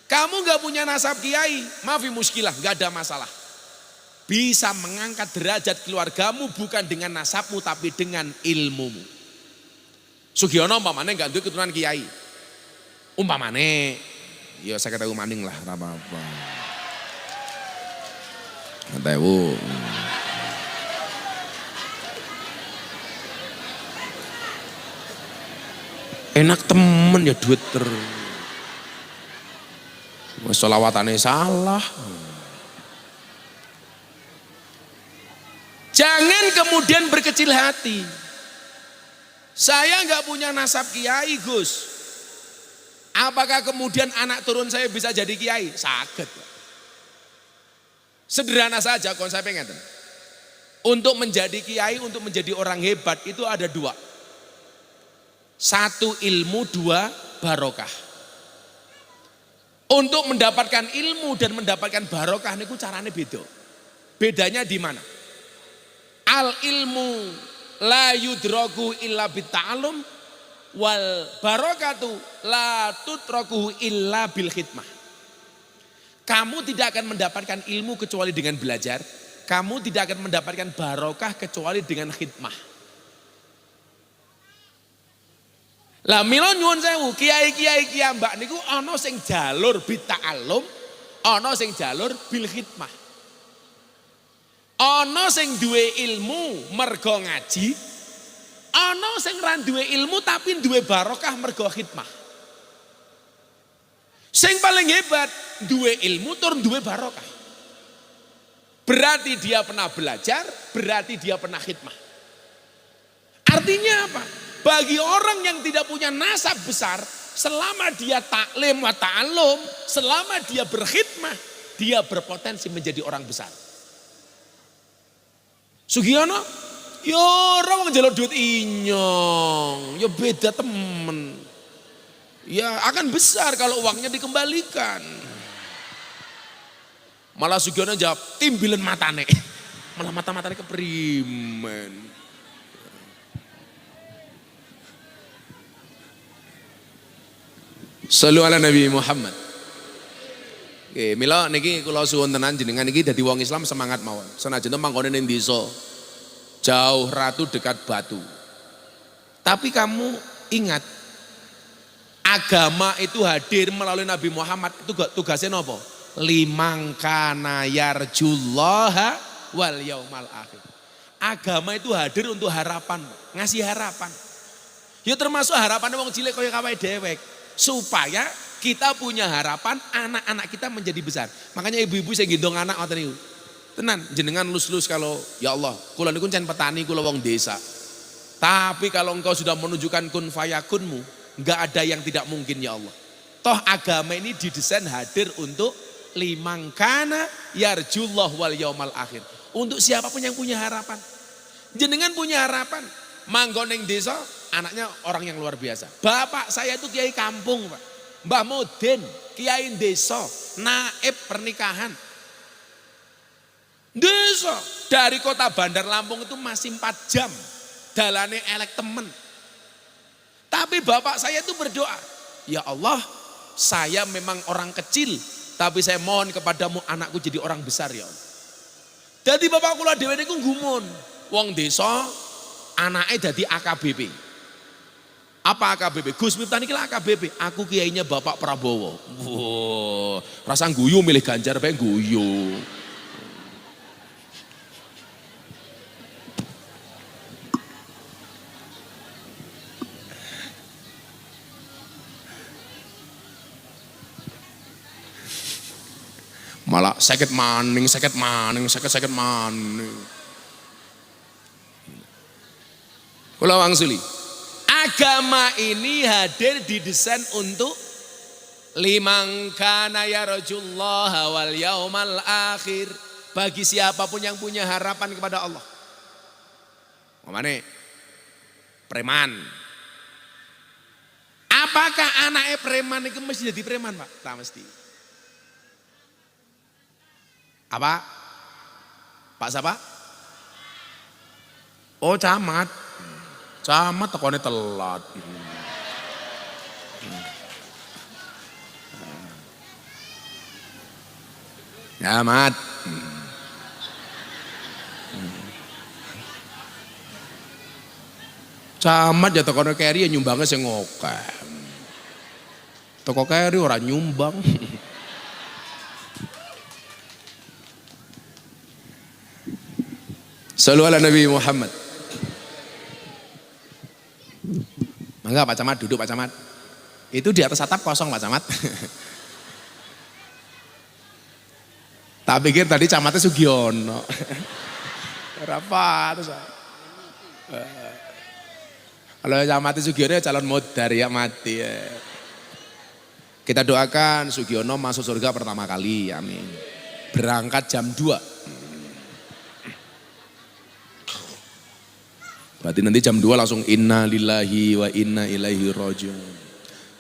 Kamu nggak punya nasab kiai, maafi muskilah, nggak ada masalah. Bisa mengangkat derajat keluargamu bukan dengan nasabmu tapi dengan ilmumu. Sugiono umpamane nggak duwe keturunan kiai. Umpamane, ya saya kata maning lah, apa-apa. Ngetewu. Enak temen ya duit sholawatane salah. Jangan kemudian berkecil hati. Saya nggak punya nasab kiai Gus. Apakah kemudian anak turun saya bisa jadi kiai? Saged. Sederhana saja konsepnya ngeten. Untuk menjadi kiai, untuk menjadi orang hebat itu ada dua. Satu ilmu, dua barokah. Untuk mendapatkan ilmu dan mendapatkan barokah niku carane beda. Bedanya di mana? Al ilmu la yudraku illa bita'allum wal barokatu la tutraku illa bil khidmah. Kamu tidak akan mendapatkan ilmu kecuali dengan belajar. Kamu tidak akan mendapatkan barokah kecuali dengan khidmah. Lah mila nyuwun sewu, kiai-kiai mbak niku ana sing jalur bita'allum, ana sing jalur bil khidmah. Ana sing duwe ilmu mergo ngaji, ana sing ra duwe ilmu tapi duwe barokah mergo khidmah. Sing paling hebat duwe ilmu tur duwe barokah. Berarti dia pernah belajar, berarti dia pernah khidmah. Artinya apa? Bagi orang yang tidak punya nasab besar, selama dia taklim wa ta'allum, selama dia berkhidmah, dia berpotensi menjadi orang besar. Sugiono, ya orang njaluk duit inyong, ya beda temen. Ya akan besar kalau uangnya dikembalikan. Malah Sugiono jawab, timbilen matane. Malah mata-matane keprimen. Sallu ala Nabi Muhammad. Oke, mila niki kula suwun tenan jenengan niki dadi wong Islam semangat mawon. Senajan manggone ning desa jauh ratu dekat batu. Tapi kamu ingat agama itu hadir melalui Nabi Muhammad itu tugasnya nopo? Limang kana yarjullaha wal yaumal akhir. Agama itu hadir untuk harapan, ngasih harapan. Ya termasuk harapan wong cilik kaya kawae dewek. Supaya kita punya harapan anak-anak kita menjadi besar. Makanya ibu-ibu saya gendong anak ngoten niku. Tenan jenengan lulus-lulus kalau ya Allah, kula niku can petani, kula wong desa. Tapi kalau engkau sudah menunjukkan kun fayakunmu, enggak ada yang tidak mungkin ya Allah. Toh agama ini didesain hadir untuk limang kana yarjullah wal yaumal akhir. Untuk siapapun yang punya harapan. Jenengan punya harapan, manggon ning desa, anaknya orang yang luar biasa. Bapak saya itu kiai kampung, Pak. Mbah Modin, kiai desa, naib pernikahan. Desa dari kota Bandar Lampung itu masih 4 jam. Dalane elek temen. Tapi bapak saya itu berdoa, ya Allah, saya memang orang kecil, tapi saya mohon kepadamu anakku jadi orang besar ya Allah. Jadi bapak kula dhewe niku gumun, wong desa anake dadi AKBP. Apa AKBP? Gus Miftah niki lah AKBP. Aku kiainya Bapak Prabowo. Wow, rasa guyu milih Ganjar bae guyu. Malah sakit maning, sakit maning. Kula wangsuli. Agama ini hadir didesain untuk liman kana yarjullaha wal yaumal akhir. Bagi siapapun yang punya harapan kepada Allah. Mamane preman. Apakah anaknya preman itu mesti jadi preman, Pak? Tak mesti. Apa? Pak siapa? Oh, camat. Camat tekone telat. Camat. Camat ya tekone keri nyumbangnya sing akeh. Toko keri ora nyumbang. Sallu ala Nabi Muhammad. Mangga Pak Camat duduk Pak Camat. Itu di atas atap kosong Pak Camat. Tak pikir tadi camatnya Sugiono. Berapa terus? Kalau camatnya Sugiono ya calon modar ya mati ya. Kita doakan Sugiono masuk surga pertama kali, amin. Berangkat jam 2. Berarti nanti jam 2 langsung inna lillahi wa inna ilaihi rajiun.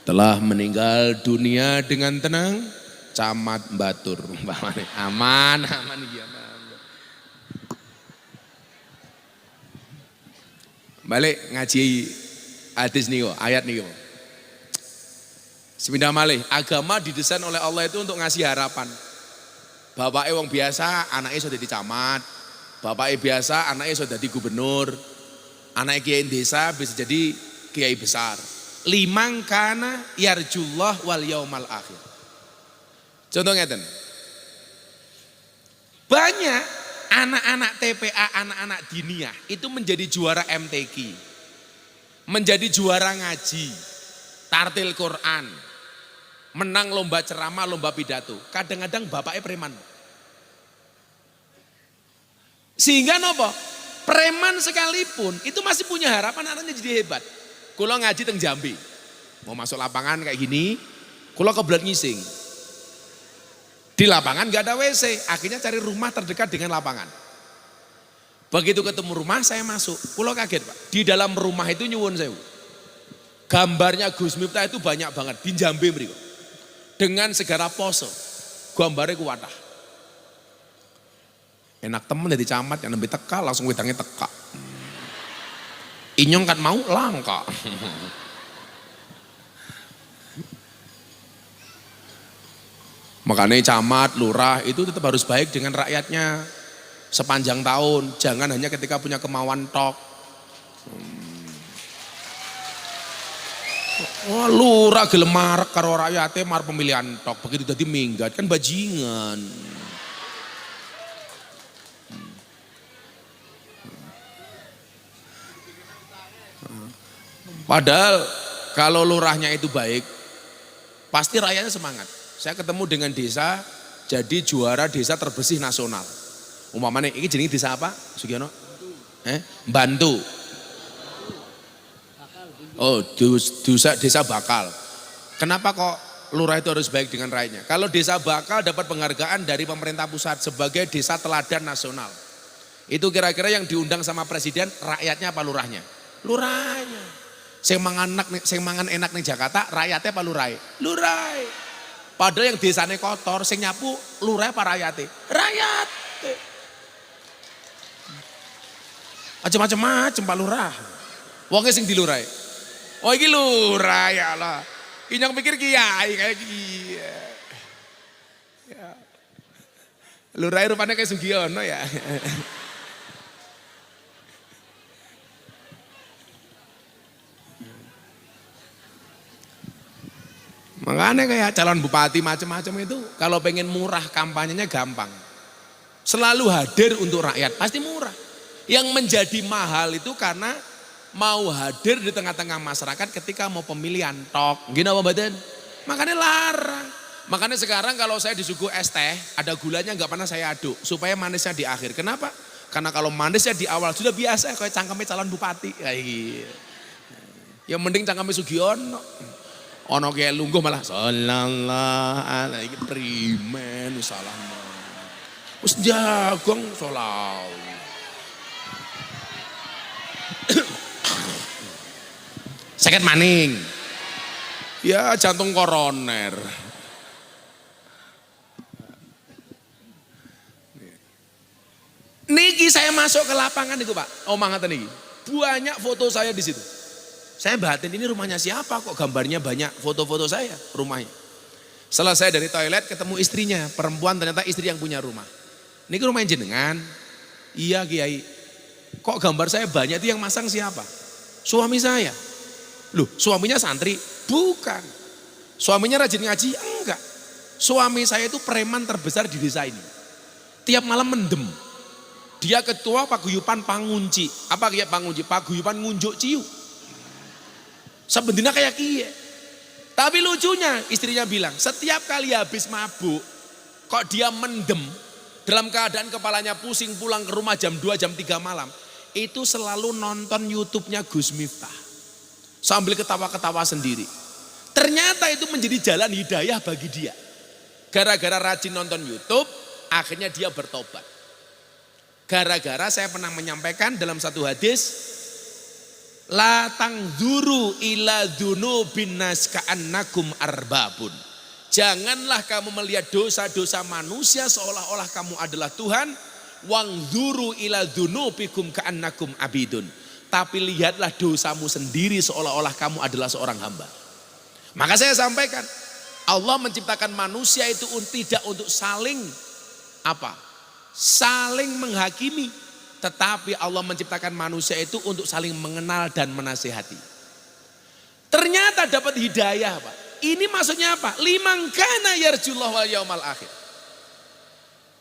Telah meninggal dunia dengan tenang, Camat Batur. Aman iya aman. Balik ngaji hadis nih, ayat nih. Sepindah malih, agama didesain oleh Allah itu untuk ngasih harapan. Bapaknya wong biasa, anaknya sudah jadi camat. Bapaknya biasa, anaknya sudah jadi gubernur. Anak kiai desa bisa jadi kiai besar. Liman kana yarjullah wal yaumal akhir. Contoh ngeten. Banyak anak-anak TPA, anak-anak diniyah itu menjadi juara MTQ. Menjadi juara ngaji, tartil Quran, menang lomba ceramah, lomba pidato. Kadang-kadang bapaknya preman. Sehingga nopo? Preman sekalipun itu masih punya harapan anaknya jadi hebat. Kulo ngaji teng Jambi, mau masuk lapangan kayak gini, kulo kebelet ngising. Di lapangan gak ada WC, akhirnya cari rumah terdekat dengan lapangan. Begitu ketemu rumah saya masuk, kulo kaget Pak. Di dalam rumah itu nyuwun sewu. Gambarnya Gus Miftah itu banyak banget di Jambi mriko. Dengan segala pose, gambarnya kuwatah. Enak temen dari camat yang lebih teka langsung wedangnya teka. Inyong kan mau langka. Makanya camat, lurah itu tetap harus baik dengan rakyatnya sepanjang tahun. Jangan hanya ketika punya kemauan tok. Wah, lurah gelem marek karo rakyatnya mar pemilihan tok. Begitu tadi minggat kan bajingan. Padahal kalau lurahnya itu baik, pasti rakyatnya semangat. Saya ketemu dengan desa, jadi juara desa terbersih nasional. Umpamanya, ini jenis desa apa, Sugiono? Bantu. Oh, desa Bakal. Kenapa kok lurah itu harus baik dengan rakyatnya? Kalau desa Bakal dapat penghargaan dari pemerintah pusat sebagai desa teladan nasional. Itu kira-kira yang diundang sama presiden, rakyatnya apa lurahnya? Lurahnya. Sing mangan enak ning Jakarta, rakyatnya apa lurai? Lurai. Padahal yang desane kotor, sing nyapu lurai apa rakyatnya? Rakyat. Macam-macam Pak Lurah. Wongnya sing dilurai. Oh iki lurah ya Allah. Ini yang pikir kiai kayak gini. Ya. Lurah rupanya kayak Sugiono ya. Makanya kayak calon bupati macam-macam itu kalau pengen murah kampanyenya gampang. Selalu hadir untuk rakyat, pasti murah. Yang menjadi mahal itu karena mau hadir di tengah-tengah masyarakat ketika mau pemilihan tok. Gini apa badan? Makanya larang. Makanya sekarang kalau saya disuguh es teh, ada gulanya nggak pernah saya aduk supaya manisnya di akhir. Kenapa? Karena kalau manisnya di awal sudah biasa kayak cangkeme calon bupati kayak gitu. Ya mending cangkeme Sugiono. Ono kayak lungguh malah sallallahu alaihi primen salah. Wis jagong salah. Sakit maning. Ya jantung koroner. Niki saya masuk ke lapangan itu Pak, omah ngaten niki. Banyak foto saya di situ. Saya batin ini rumahnya siapa kok gambarnya banyak foto-foto saya rumahnya. Selesai dari toilet ketemu istrinya, perempuan ternyata istri yang punya rumah. Niki rumahnya jenengan? Iya Kiai. Kok gambar saya banyak itu yang masang siapa? Suami saya. Loh, suaminya santri? Bukan. Suaminya rajin ngaji? Enggak. Suami saya itu preman terbesar di desa ini. Tiap malam mendem. Dia ketua paguyupan pangunci. Apa kayak pangunci? Paguyupan ngunjuk ciu. Sebenarnya kayak kie. Tapi lucunya istrinya bilang, setiap kali habis mabuk, kok dia mendem, dalam keadaan kepalanya pusing pulang ke rumah jam 2, jam 3 malam, itu selalu nonton YouTube-nya Gus Miftah. Sambil ketawa-ketawa sendiri. Ternyata itu menjadi jalan hidayah bagi dia. Gara-gara rajin nonton YouTube, akhirnya dia bertobat. Gara-gara saya pernah menyampaikan dalam satu hadis, la tangzuru ila dzunubin nas ka'annakum arbabun. Janganlah kamu melihat dosa-dosa manusia seolah-olah kamu adalah Tuhan. Wangzuru ila dzunubikum ka'annakum abidun. Tapi lihatlah dosamu sendiri seolah-olah kamu adalah seorang hamba. Maka saya sampaikan, Allah menciptakan manusia itu tidak untuk saling saling menghakimi, tetapi Allah menciptakan manusia itu untuk saling mengenal dan menasihati. Ternyata dapat hidayah Pak. Ini maksudnya apa? Liman kana yarjullah wal yaumal akhir.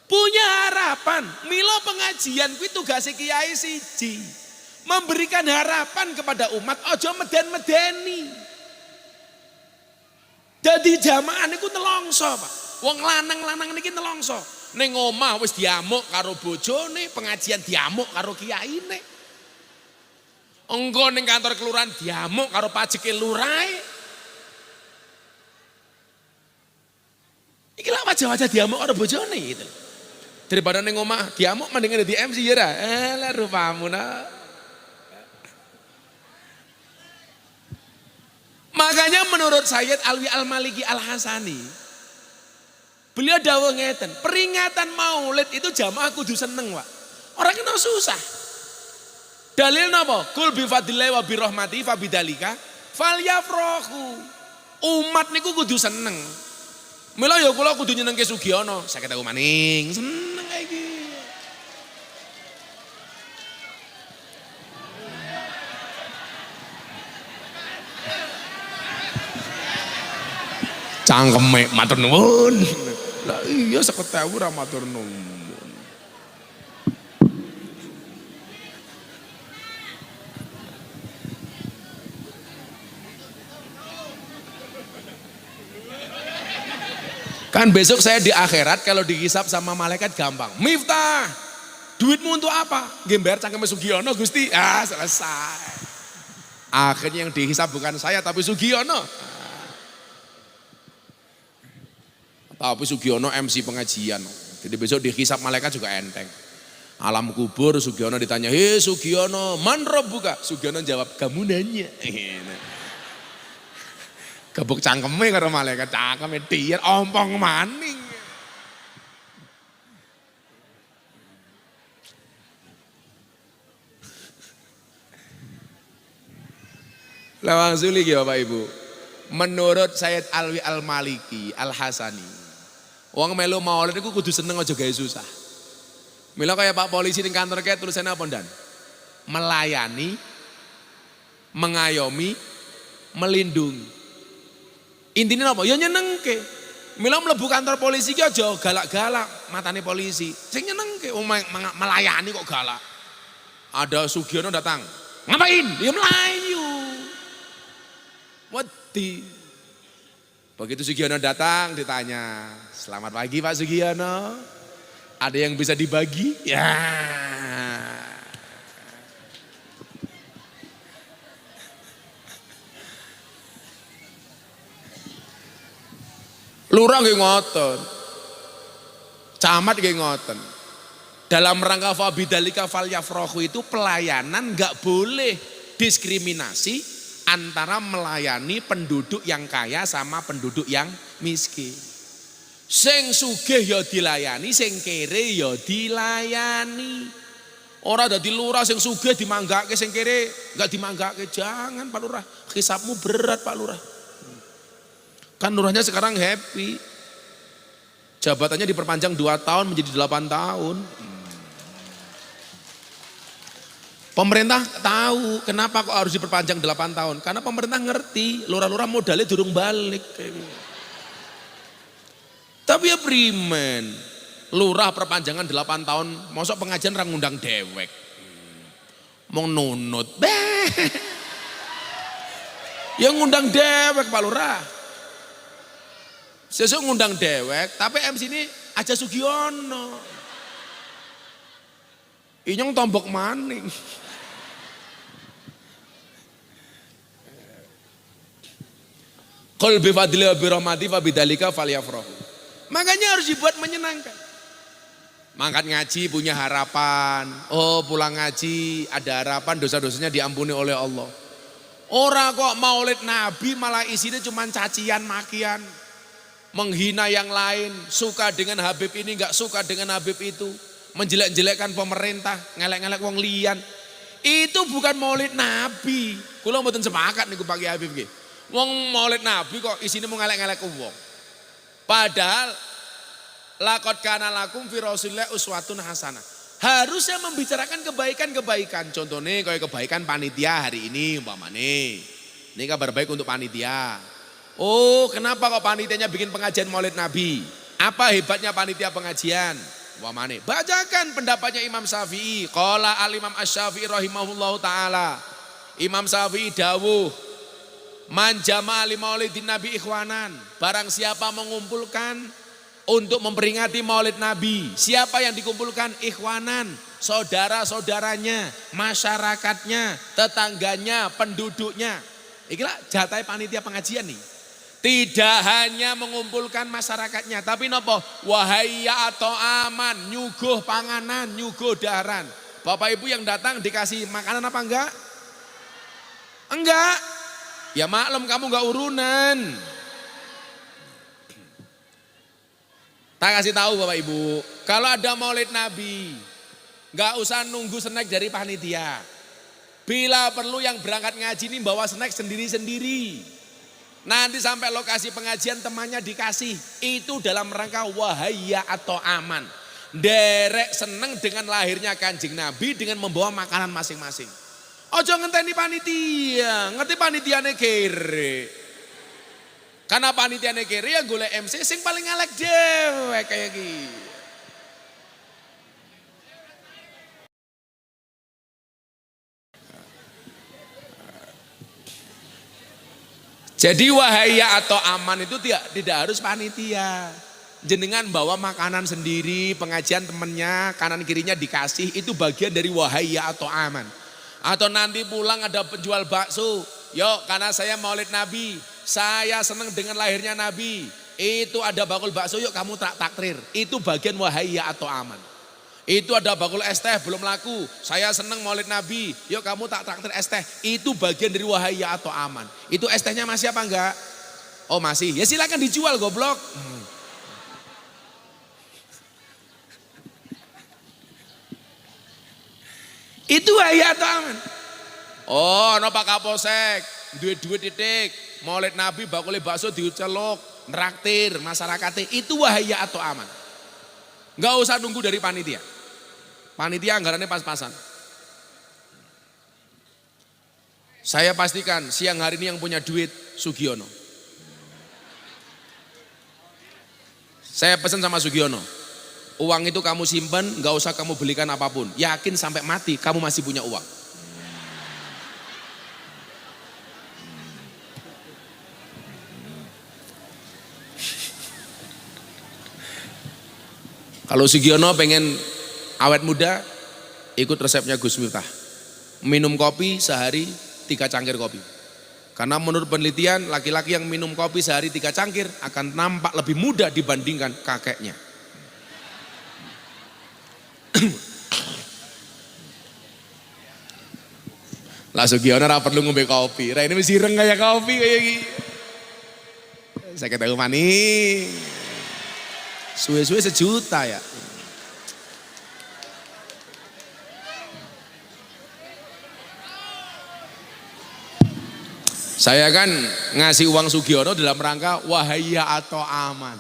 Punya harapan. Milo pengajian kuwi tugase kiai siji. Memberikan harapan kepada umat, ojo meden-medeni. Jadi jamaah niku nelongso Pak. Wong lanang-lanang niki nelongso. Ning omah wis diamuk karo bojone, pengajian diamuk karo kiyaine. Engko ning kantor kelurahan diamuk karo pajeke lurahe. Iki lak wajah-wajah diamuk karo bojone gitu. Daripada ning omah diamuk mendingan di MC ya ra. Lah rupamu nah. Makanya menurut Sayyid Alwi Al-Maliki Al-Hasani, beliau dawuh ngeten, peringatan Maulid itu jamaah kudu seneng, Pak. Orang kena susah. Dalil napa? Kul bi fadlillahi wa bi rahmatihi fa bidzalika falyafrahu. Umat niku kudu seneng. Mila ya kula kudu nyenengke Sugiono, 50.000 maning, seneng kae iki. Cangkeme matur nuwun. Lah iya 50.000 ra matur nuwun. Kan besok saya di akhirat kalau dihisap sama malaikat gampang. Miftah, duitmu untuk apa? Gember cangkeme Sugiono Gusti. Ah selesai. Akhirnya yang dihisap bukan saya tapi Sugiono. Tapi Sugiono MC pengajian. Jadi besok dihisap malaikat juga enteng. Alam kubur Sugiono ditanya, "Hei Sugiono, man rabbuka?" Sugiono jawab, "Kamu nanya." Gebuk cangkeme karo malaikat, cangkeme dier ompong maning. Lawang suli ya Bapak Ibu. Menurut Sayyid Alwi Al-Maliki Al-Hasani, wong melu maulid iku kudu seneng aja gawe susah. Mila kayak Pak polisi di kantor kayak tulisannya apa ndan? Melayani, mengayomi, melindungi. Intinya apa? Ya nyenengke. Mila mlebu kantor polisi ki aja galak-galak matane polisi. Sing nyenengke melayani kok galak. Ada Sugiono datang. Ngapain? Ya melayu. Wedi. Begitu Sugiono datang ditanya, selamat pagi Pak Sugiono, ada yang bisa dibagi? Ya. Lurah nggih ngoten. Camat nggih ngoten. Dalam rangka fabidzalika falyafrahu itu pelayanan nggak boleh diskriminasi antara melayani penduduk yang kaya sama penduduk yang miskin. Sing sugih ya dilayani, sing kere ya dilayani. Ora dadi lurah sing sugih dimanggake, sing kere enggak dimanggake. Jangan Pak Lurah, hisabmu berat Pak Lurah. Kan lurahnya sekarang happy. Jabatannya diperpanjang 2 tahun menjadi 8 tahun. Pemerintah tahu kenapa kok harus diperpanjang 8 tahun. Karena pemerintah ngerti lurah-lurah modalnya durung balik. Tapi ya primen. Lurah perpanjangan 8 tahun. Mosok pengajian orang ngundang dewek. Mau nunut. Ya ngundang dewek Pak Lurah. Sesuk ngundang dewek, tapi MC ini aja Sugiono. Inyong tombok maning. Qul bi fadli wa bi rahmati fa bidzalika falyafrahu. Makanya harus dibuat menyenangkan. Mangkat ngaji punya harapan. Oh, pulang ngaji ada harapan dosa-dosanya diampuni oleh Allah. Ora kok maulid Nabi malah isinya cuma cacian makian. Menghina yang lain, suka dengan Habib ini, enggak suka dengan Habib itu, menjelek-jelekkan pemerintah, ngelek-ngelek wong liyan. Itu bukan maulid Nabi. Kula mboten sepakat niku Pak Kiai Habib nggih. Wong maulid Nabi kok isine mau ngelek-ngelek wong. Padahal laqad kana lakum fi Rasulillah uswatun hasanah. Harusnya membicarakan kebaikan-kebaikan. Contohnya kayak kebaikan panitia hari ini umpamane. Ini kabar baik untuk panitia. Oh, kenapa kok panitianya bikin pengajian Maulid Nabi? Apa hebatnya panitia pengajian? Umpamane, bacakan pendapatnya Imam Syafi'i. Qala al-Imam Asy-Syafi'i rahimahullahu taala. Imam Syafi'i dawuh, "Man jama'a li Maulidin Nabi ikhwanan." Barang siapa mengumpulkan untuk memperingati Maulid Nabi, siapa yang dikumpulkan? Ikhwanan, saudara-saudaranya, masyarakatnya, tetangganya, penduduknya. Ikilah jatah panitia pengajian nih. Tidak hanya mengumpulkan masyarakatnya, tapi nopo wahaya atau aman, nyuguh panganan, nyuguh daharan. Bapak Ibu yang datang dikasih makanan apa enggak? Enggak. Ya maklum kamu enggak urunan. Tak kasih tahu Bapak Ibu, kalau ada Maulid Nabi, enggak usah nunggu snack dari panitia. Bila perlu yang berangkat ngaji ini bawa snack sendiri-sendiri. Nanti sampai lokasi pengajian temannya dikasih. Itu dalam rangka wahaya atau aman. Derek seneng dengan lahirnya Kanjeng Nabi dengan membawa makanan masing-masing. Ojo ngenteni panitia, ngerti panitiane kere. Karena panitiane kere ya golek MC sing paling ngalek dewek kayak gitu. Jadi wahaya atau aman itu tidak harus panitia. Jenengan bawa makanan sendiri, pengajian temennya, kanan kirinya dikasih, itu bagian dari wahaya atau aman. Atau nanti pulang ada penjual bakso, yuk karena saya Maulid Nabi, saya senang dengan lahirnya Nabi, itu ada bakul bakso, yuk kamu takdir. Itu bagian wahaya atau aman. Itu ada bakul es teh belum laku, saya senang Maulid Nabi, yuk kamu takdir es teh. Itu bagian dari wahaya atau aman. Itu es tehnya masih apa enggak? Oh masih, ya silakan dijual goblok. Itu wahaya atau aman. Oh no Pak Kapolsek, duit-duit titik, Maulid Nabi bakul bakso dicelok, neraktir masyarakatnya, itu wahaya atau aman. Enggak usah nunggu dari panitia. Panitia anggarannya pas-pasan. Saya pastikan siang hari ini yang punya duit Sugiono. Saya pesan sama Sugiono, uang itu kamu simpen, nggak usah kamu belikan apapun. Yakin sampai mati kamu masih punya uang. Kalau Sugiono pengen awet muda, ikut resepnya Gus Miftah. Minum kopi sehari 3 cangkir kopi. Karena menurut penelitian, laki-laki yang minum kopi sehari 3 cangkir akan nampak lebih muda dibandingkan kakeknya. Lah Sugiono ora perlu ngombe kopi. Ra ini mesti ireng kaya kopi kaya iki. Saya ketemu maning. Suwe-suwe 1 juta ya. Saya kan ngasih uang Sugiono dalam rangka wahaya atau aman.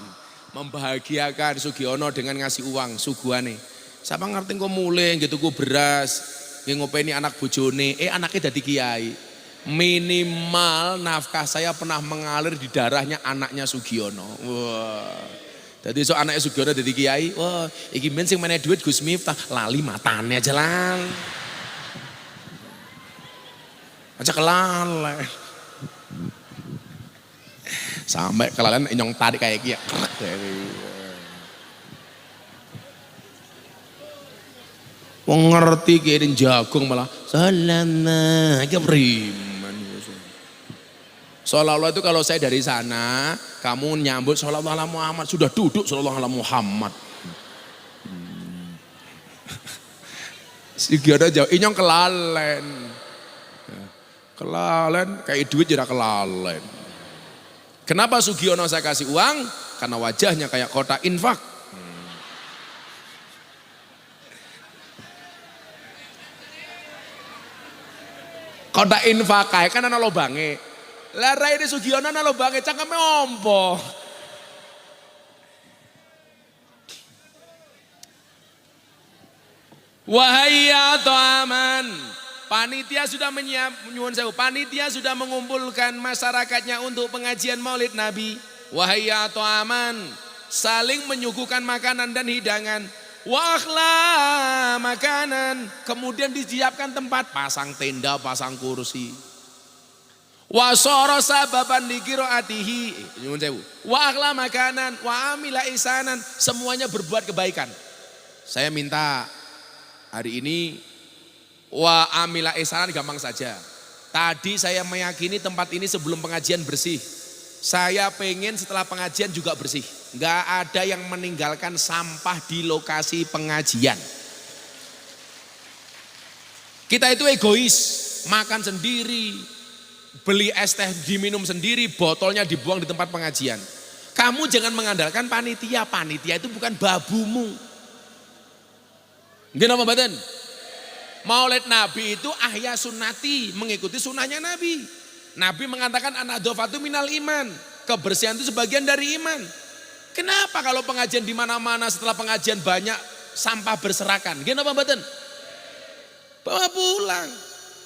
Membahagiakan Sugiono dengan ngasih uang suguhane. Siapa ngerti kok mulai gitu ku beras, ngopeni anak bojone, anaknya jadi kiai. Minimal nafkah saya pernah mengalir di darahnya anaknya Sugiono. Wah. Jadi so anaknya Sugiono jadi kiai, wah, iki men sing meneh duit Gus Miftah, lali matane aja lang. Aja kelalen. Sampai kelalen nyong tarik kayak gitu. Wong ngerti kirim jagung malah salama gemrim. Seolah-olah itu kalau saya dari sana, kamu nyambut shollallahu ala Muhammad, sudah duduk shollallahu ala Muhammad. Sugiono jauh, inyong kelalen. Kelalen, kayak duit jadi kelalen. Kenapa Sugiono saya kasih uang? Karena wajahnya kayak kotak infak. Kotak infak kayak kan ana lobange. Lah raine Sugiono ana lobange cangkeme ompo. Wahai aman, panitia sudah nyuwun sewu, panitia sudah mengumpulkan masyarakatnya untuk pengajian Maulid Nabi. Wahai aman, saling menyuguhkan makanan dan hidangan. Wa akhla makanan, kemudian disiapkan tempat, pasang tenda, pasang kursi. Wa soro sababan liqiraatihi, nyuwun sewu. Wa akhla makanan, wa amila ihsanan, semuanya berbuat kebaikan. Saya minta hari ini wa amila ihsanan gampang saja. Tadi saya meyakini tempat ini sebelum pengajian bersih. Saya pengen setelah pengajian juga bersih. Nggak ada yang meninggalkan sampah di lokasi pengajian. Kita itu egois, makan sendiri, beli es teh diminum sendiri, botolnya dibuang di tempat pengajian. Kamu jangan mengandalkan panitia, panitia itu bukan babumu. Gini apa badan? Maulid Nabi itu ahya sunnati, mengikuti sunnahnya Nabi. Nabi mengatakan an-nadhafatu minal iman, kebersihan itu sebagian dari iman. Kenapa kalau pengajian di mana-mana setelah pengajian banyak sampah berserakan? Gini apa badan? Bawa pulang.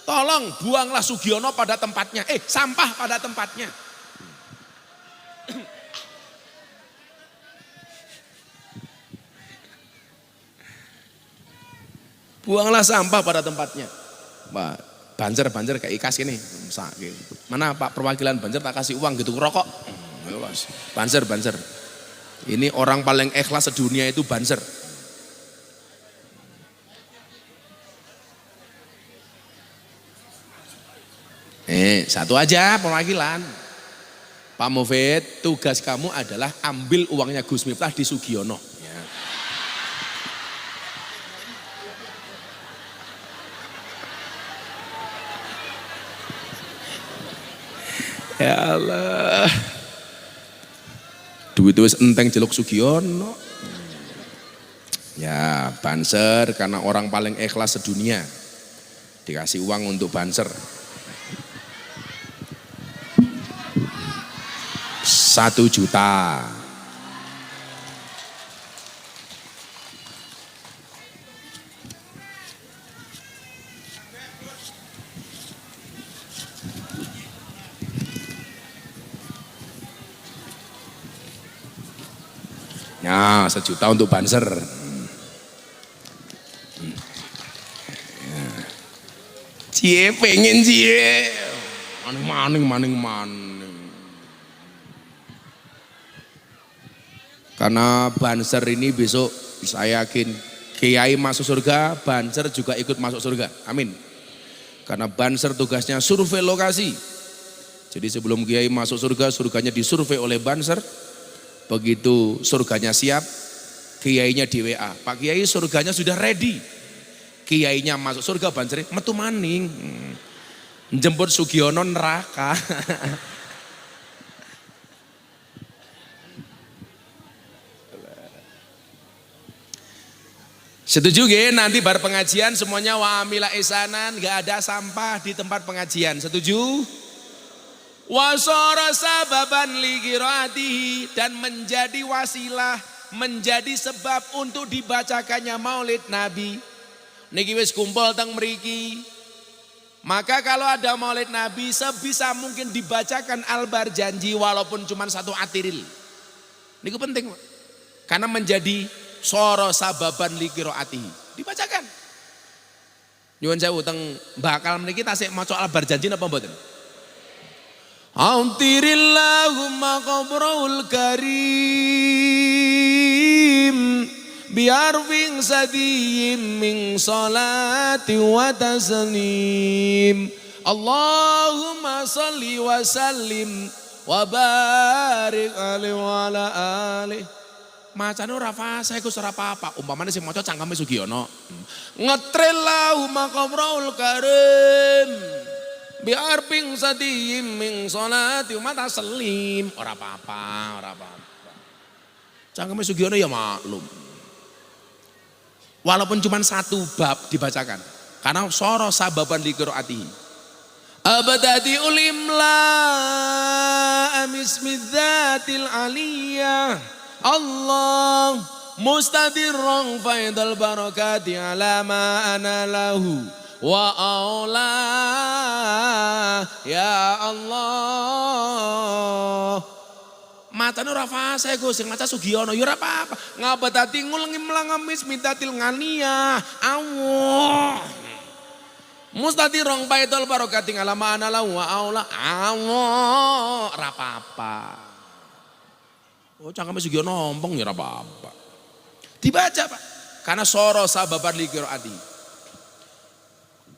Tolong buanglah Sugiono pada tempatnya. Sampah pada tempatnya. Buanglah sampah pada tempatnya. Wah, Banjar kayak ikas ini. Mana Pak perwakilan Banjar tak kasih uang gitu rokok. Banjar. Ini orang paling ikhlas sedunia itu Banjar. Satu aja perwakilan. Pak Mufid, tugas kamu adalah ambil uangnya Gus Miftah di Sugiono. Ya Allah. Duit wis enteng jeluk Sugiono. Ya, Banser karena orang paling ikhlas sedunia. Dikasih uang untuk Banser. 1 juta. Ya, 1 juta untuk Banser. Cie pengen cie. Maning. Karena Banser ini besok Saya yakin kiai masuk surga, Banser juga ikut masuk surga. Amin. Karena Banser tugasnya survei lokasi. Jadi sebelum kiai masuk surga, surganya disurvei oleh Banser. Begitu surganya siap, kiainya di WA. Pak Kiai surganya sudah ready. Kiainya masuk surga, Banser metu maning. Jemput Sugiono neraka. Setuju gak? Nanti bar pengajian semuanya wa amila ihsanan, gak ada sampah di tempat pengajian. Setuju? Wasara sababan li qiraatihi, dan menjadi wasilah, menjadi sebab untuk dibacakannya Maulid Nabi. Niki wis kumpul teng mriki. Maka kalau ada Maulid Nabi sebisa mungkin dibacakan Al-Bar Janji walaupun cuma satu atiril. Niku penting, karena menjadi soro sababan li qiraatihi. Dibacakan. Nyuwun sewu teng bakal mriki tasik maca Al-Bar Janji napa mboten? Autirillahumma qabrul karim biarfing sadiyim min salati wa taslim. Allahumma salli wa sallim wa barik alaihi wa ala alihi. Macane ora fase iku ora apa-apa. Umpamane sing maca cangkeme Sugiono. Ngetrillahumma qabrul karim biarfing sadiyim min salati wa taslim. Ora apa-apa, ora apa-apa. Cangkeme Sugiono ya maklum. Walaupun cuma satu bab dibacakan. Karena soro sababan li qiraatihi. Abadati ulimla amismidzatil aliyah. Allah mustadirran faidal barakati ala ma ana lahu wa aula ya Allah. Matane ora fase Gus, sing maca Sugiono ya ora apa-apa. Ngabadati ngulengi melangamis mintatil nganiyah. Allah. Mustadirong baidul barokati ngalama ana lahu wa aula. Allah, ora apa-apa. Oh, cangkeme Sugiono ompong ya ora apa-apa. Dibaca, Pak. Karena soro sababan li qiraati.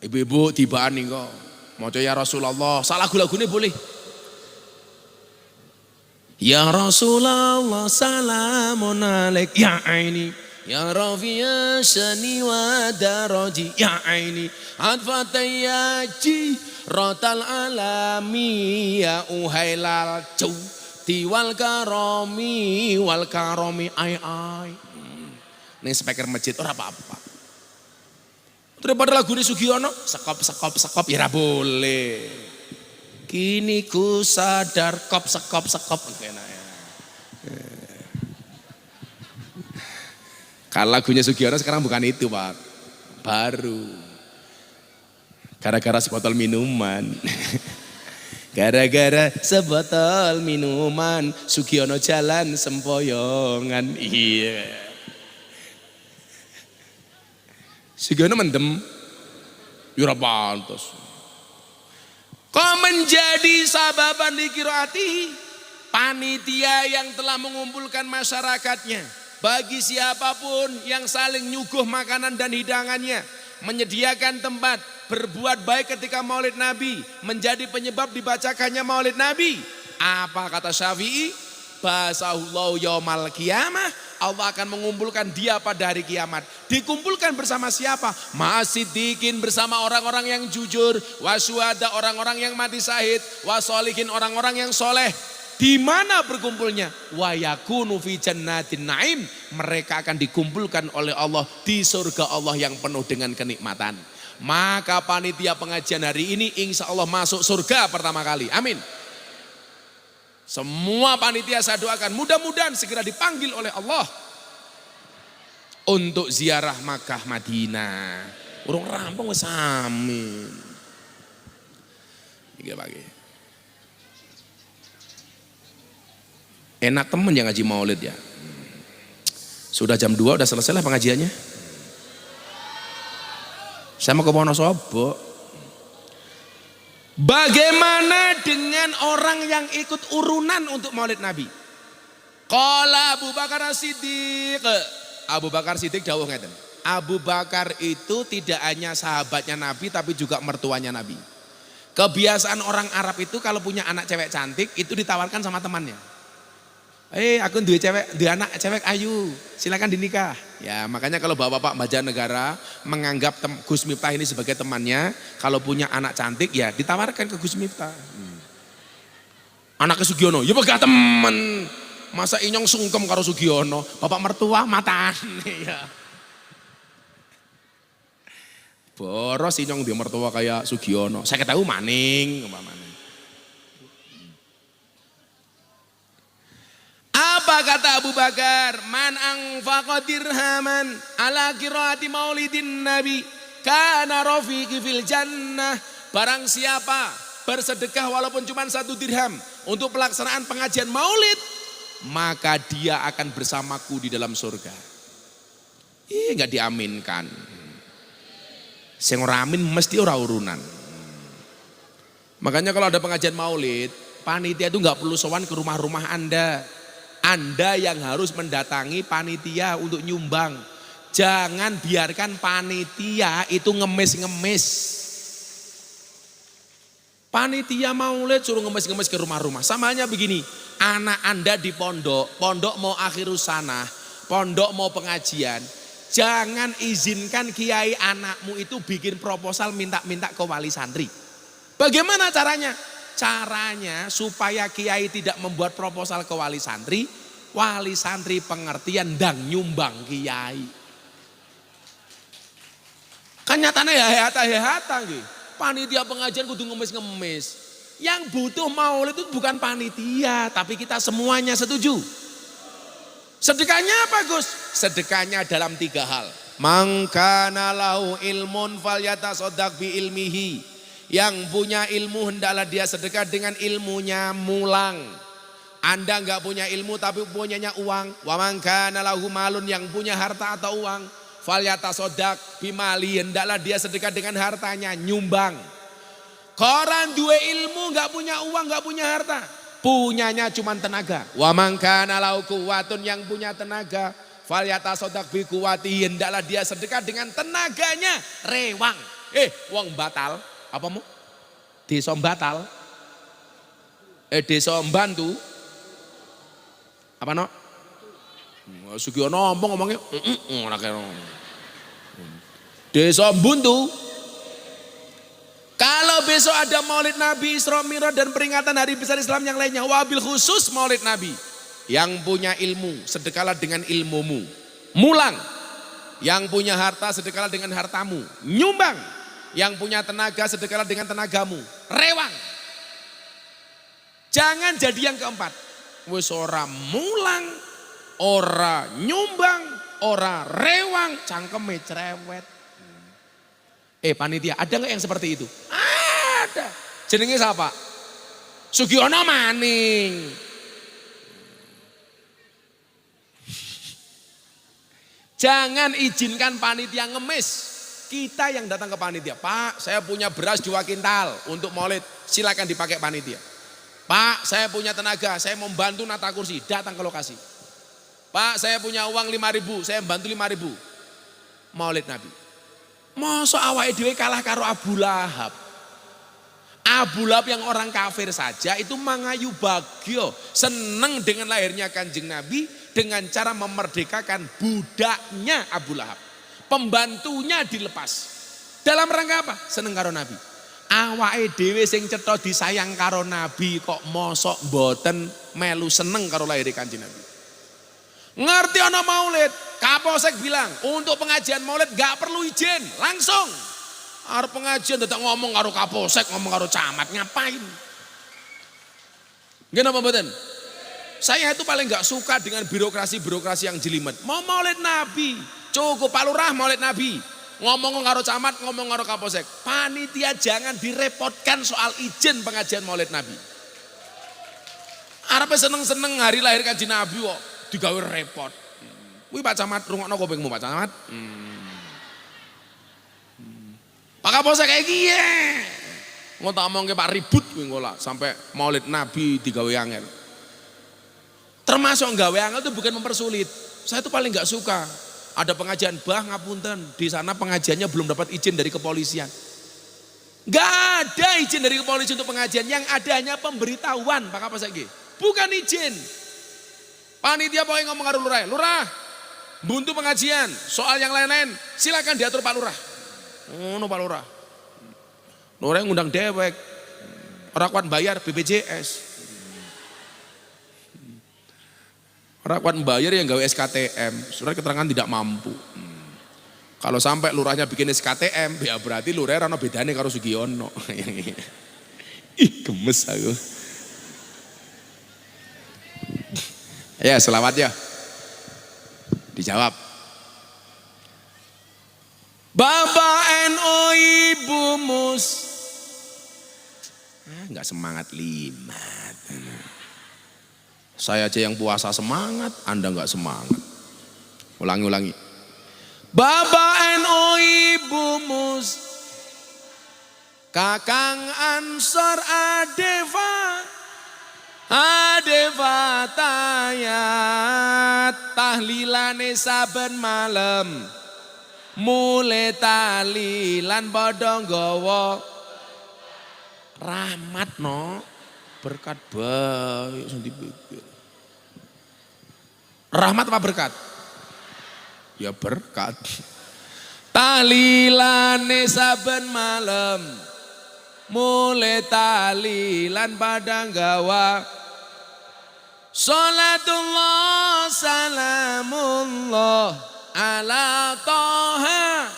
Ibu-ibu tibaan kok. Maca ya Rasulullah, salah lagu-lagune boleh. Ya Rasulullah salamun alaik ya aini ya rafiya shani wa daraji ya aini adfatayaji rotal alami ya uhailal cu tiwal karomi wal karomi ai ai. Ini speaker masjid ora apa-apa. Daripada lagu ini Sugiono sekop ya boleh. Kini ku sadar kop sekop enak ya. Kalau lagunya Sugiono sekarang bukan itu Pak, baru gara-gara sebotol minuman. Gara-gara sebotol minuman Sugiono jalan sempoyongan. Iya, Sugiono mendem yura pantos. Kau menjadi sababan li qiraatihi, panitia yang telah mengumpulkan masyarakatnya, bagi siapapun yang saling nyuguh makanan dan hidangannya, menyediakan tempat, berbuat baik ketika Maulid Nabi, menjadi penyebab dibacakannya Maulid Nabi. Apa kata Syafi'i? Basahullahu yaumal qiyamah, Allah akan mengumpulkan dia pada hari kiamat. Dikumpulkan bersama siapa? Ma'as-siddiqin, bersama orang-orang yang jujur, wasyuhada, orang-orang yang mati syahid, wasolihin, orang-orang yang soleh. Di mana berkumpulnya? Wa yakunu fi jannatin naim, mereka akan dikumpulkan oleh Allah di surga Allah yang penuh dengan kenikmatan. Maka panitia pengajian hari ini insya Allah masuk surga pertama kali. Amin. Semua panitia saya doakan mudah-mudahan segera dipanggil oleh Allah untuk ziarah Makkah Madinah. Urung rampung wis amin. Tiga pagi. Enak temen yang ngaji Maulid ya. Sudah jam 2 udah selesai lah pengajiannya. Saya mau ke Wonosobo. Bagaimana dengan orang yang ikut urunan untuk Maulid Nabi? Qala Abu Bakar As-Siddiq Abu Bakar Siddiq dawuh ngeten. Abu Bakar itu tidak hanya sahabatnya Nabi tapi juga mertuanya Nabi. Kebiasaan orang Arab itu kalau punya anak cewek cantik itu ditawarkan sama temannya. Aku duwe anak cewek ayu, silakan dinikah. Ya makanya kalau bapak-bapak Banjarnegara menganggap Gus Miftah ini sebagai temannya, kalau punya anak cantik ya ditawarkan ke Gus Miftah. Anak ke Sugiono, ya pegah temen. Masa inyong sungkem karo Sugiono, bapak mertua matan. Ya. Boros inyong dia mertua kayak Sugiono. Saya ketahui maning, umpamanya. Apa kata Abu Bakar? Man anfaqa dirhaman ala qiraati maulidin nabi kana rafiqi fil jannah. Barang siapa bersedekah walaupun cuma 1 dirham untuk pelaksanaan pengajian maulid, maka dia akan bersamaku di dalam surga. Enggak diaminkan. Sing ora amin mesti ora urunan. Makanya kalau ada pengajian maulid, panitia itu enggak perlu sowan ke rumah-rumah Anda. Anda yang harus mendatangi panitia untuk nyumbang. Jangan biarkan panitia itu ngemis-ngemis. Panitia maulid suruh ngemis-ngemis ke rumah-rumah. Samanya begini, anak Anda di pondok mau akhirus sanah, pondok mau pengajian. Jangan izinkan kiai anakmu itu bikin proposal minta-minta ke wali santri. Bagaimana caranya? Caranya supaya kiai tidak membuat proposal ke wali santri pengertian dan nyumbang kiai. Kan nyatanya ya hata gitu. Panitia pengajian kudu ngemis-ngemis. Yang butuh maulid itu bukan panitia, tapi kita semuanya setuju. Sedekahnya apa Gus? Sedekahnya dalam 3 hal. Mangkana lahu ilmun falyatasaddaq bi ilmihi. Yang punya ilmu hendaklah dia sedekah dengan ilmunya mulang. Anda enggak punya ilmu tapi punyanya uang. Wa man kana lahu malun, yang punya harta atau uang, falyatasaddaq bimali, hendaklah dia sedekah dengan hartanya, nyumbang. Koran dua ilmu enggak punya uang, enggak punya harta, punyanya cuma tenaga. Wa man kana lahu quwwatun, yang punya tenaga, falyatasaddaq bi quwwati, hendaklah dia sedekah dengan tenaganya. Rewang. Wong batal apa mu? Desa batal. Desa bantu. Apa no? Sugiono ngomongnya ora kira. Desa buntu. Kalau besok ada Maulid Nabi, Isra Mi'raj dan peringatan hari besar Islam yang lainnya, wabil khusus Maulid Nabi, yang punya ilmu sedekahlah dengan ilmumu, mulang. Yang punya harta sedekahlah dengan hartamu, nyumbang. Yang punya tenaga sedekahlah dengan tenagamu, rewang. Jangan jadi yang keempat. Wis ora mulang, ora nyumbang, ora rewang, cangkeme cerewet. Panitia, ada nggak yang seperti itu? Ada. Jenenge siapa? Sugiono maning. Jangan izinkan panitia ngemis. Kita yang datang ke panitia, Pak, saya punya beras 2 kintal untuk maulid, silakan dipakai panitia. Pak, saya punya tenaga, saya mau bantu nata kursi, datang ke lokasi. Pak, saya punya uang 5.000, saya bantu 5.000. Maulid Nabi. Masa awake dhewe kalah karo Abu Lahab. Abu Lahab yang orang kafir saja itu mangayu bagyo, seneng dengan lahirnya Kanjeng Nabi dengan cara memerdekakan budaknya Abu Lahab. Pembantunya dilepas. Dalam rangka apa? Seneng karo Nabi. Awake dhewe sing cetha disayang karo Nabi kok mosok mboten melu seneng karo lahir Kanjeng Nabi. Ngerti ana maulid, Kapolsek bilang untuk pengajian maulid gak perlu izin, langsung. Arep pengajian dadak ngomong karo Kapolsek, ngomong karo camat, ngapain? Nggih napa mboten? Saya itu paling gak suka dengan birokrasi-birokrasi yang jelimet. Mau maulid Nabi, cukup Pak Lurah maulid Nabi. Ngomong karo camat, ngomong karo Kapolsek. Panitia jangan direpotkan soal izin pengajian maulid Nabi. Arepe seneng-seneng hari lahir Kanjeng Nabi kok digawe repot. Kuwi Pak Camat rungokno kupingmu Pak Camat. Pak Kapolsek kayak kiye. Ngomong ke Pak ribut kuwi ngolah sampai maulid Nabi digawe angel. Termasuk gawe angel itu bukan mempersulit. Saya itu paling gak suka. Ada pengajian, bah ngapunten, di sana pengajiannya belum dapat izin dari kepolisian. Gak ada izin dari kepolisian untuk pengajian, yang ada hanya pemberitahuan, Pak apa saja? Bukan izin. Panitia pokoknya ngomong karo lurah, lurah, buntu pengajian, soal yang lain-lain, silakan diatur Pak Lurah. Oh, Pak Lurah. Lurah yang ngundang dewek, orang kuat bayar BPJS. Orang kuat bayar yang gawe SKTM, surat keterangan tidak mampu. Kalau sampai lurahnya bikin SKTM, ya berarti lurahnya rano bedane karo Sugiono. Ih, gemes aku. Ya, selamat ya. Dijawab. Bapak NU Ibu Mus. Enggak semangat limat. Saya aja yang puasa semangat, Anda enggak semangat. Ulangi. Bapak NU Ibu Mus, Kakang Ansor Adeva tayat, tahlilane saben malam, mulai tahlilan padha nggawa rahmat no, berkat baik sing dipikir. Rahmat apa berkat? Ya berkat. Tahlilane saben malam, mulai tahlilan padang gawa, salatullah salamullah ala toha.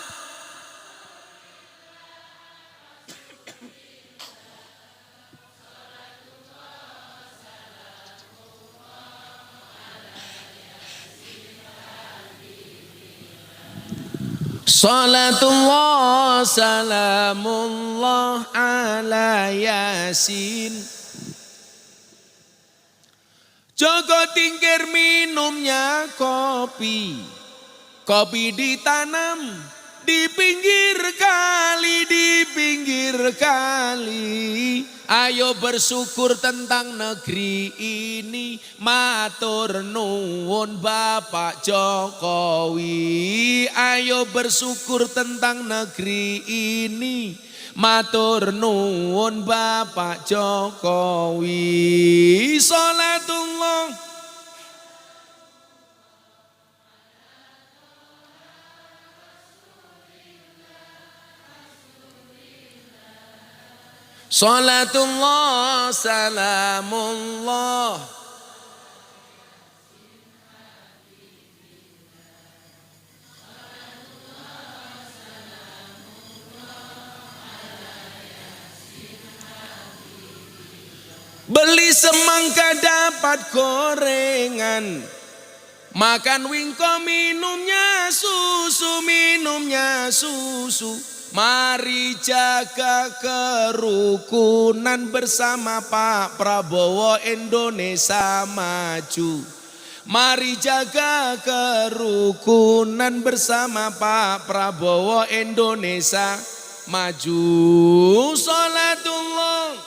Salatullah salamullah ala Yasin. Joko tingkir minumnya kopi, kopi ditanam di pinggir kali, ayo bersyukur tentang negeri ini, matur nuwun Bapak Jokowi. Ayo bersyukur tentang negeri ini, matur nuwun Bapak Jokowi. Salatullah salatullah salamullah beli semangka dapat gorengan, makan wingko minumnya susu. Mari jaga kerukunan bersama Pak Prabowo, Indonesia maju. Mari jaga kerukunan bersama Pak Prabowo, Indonesia maju. Salatullah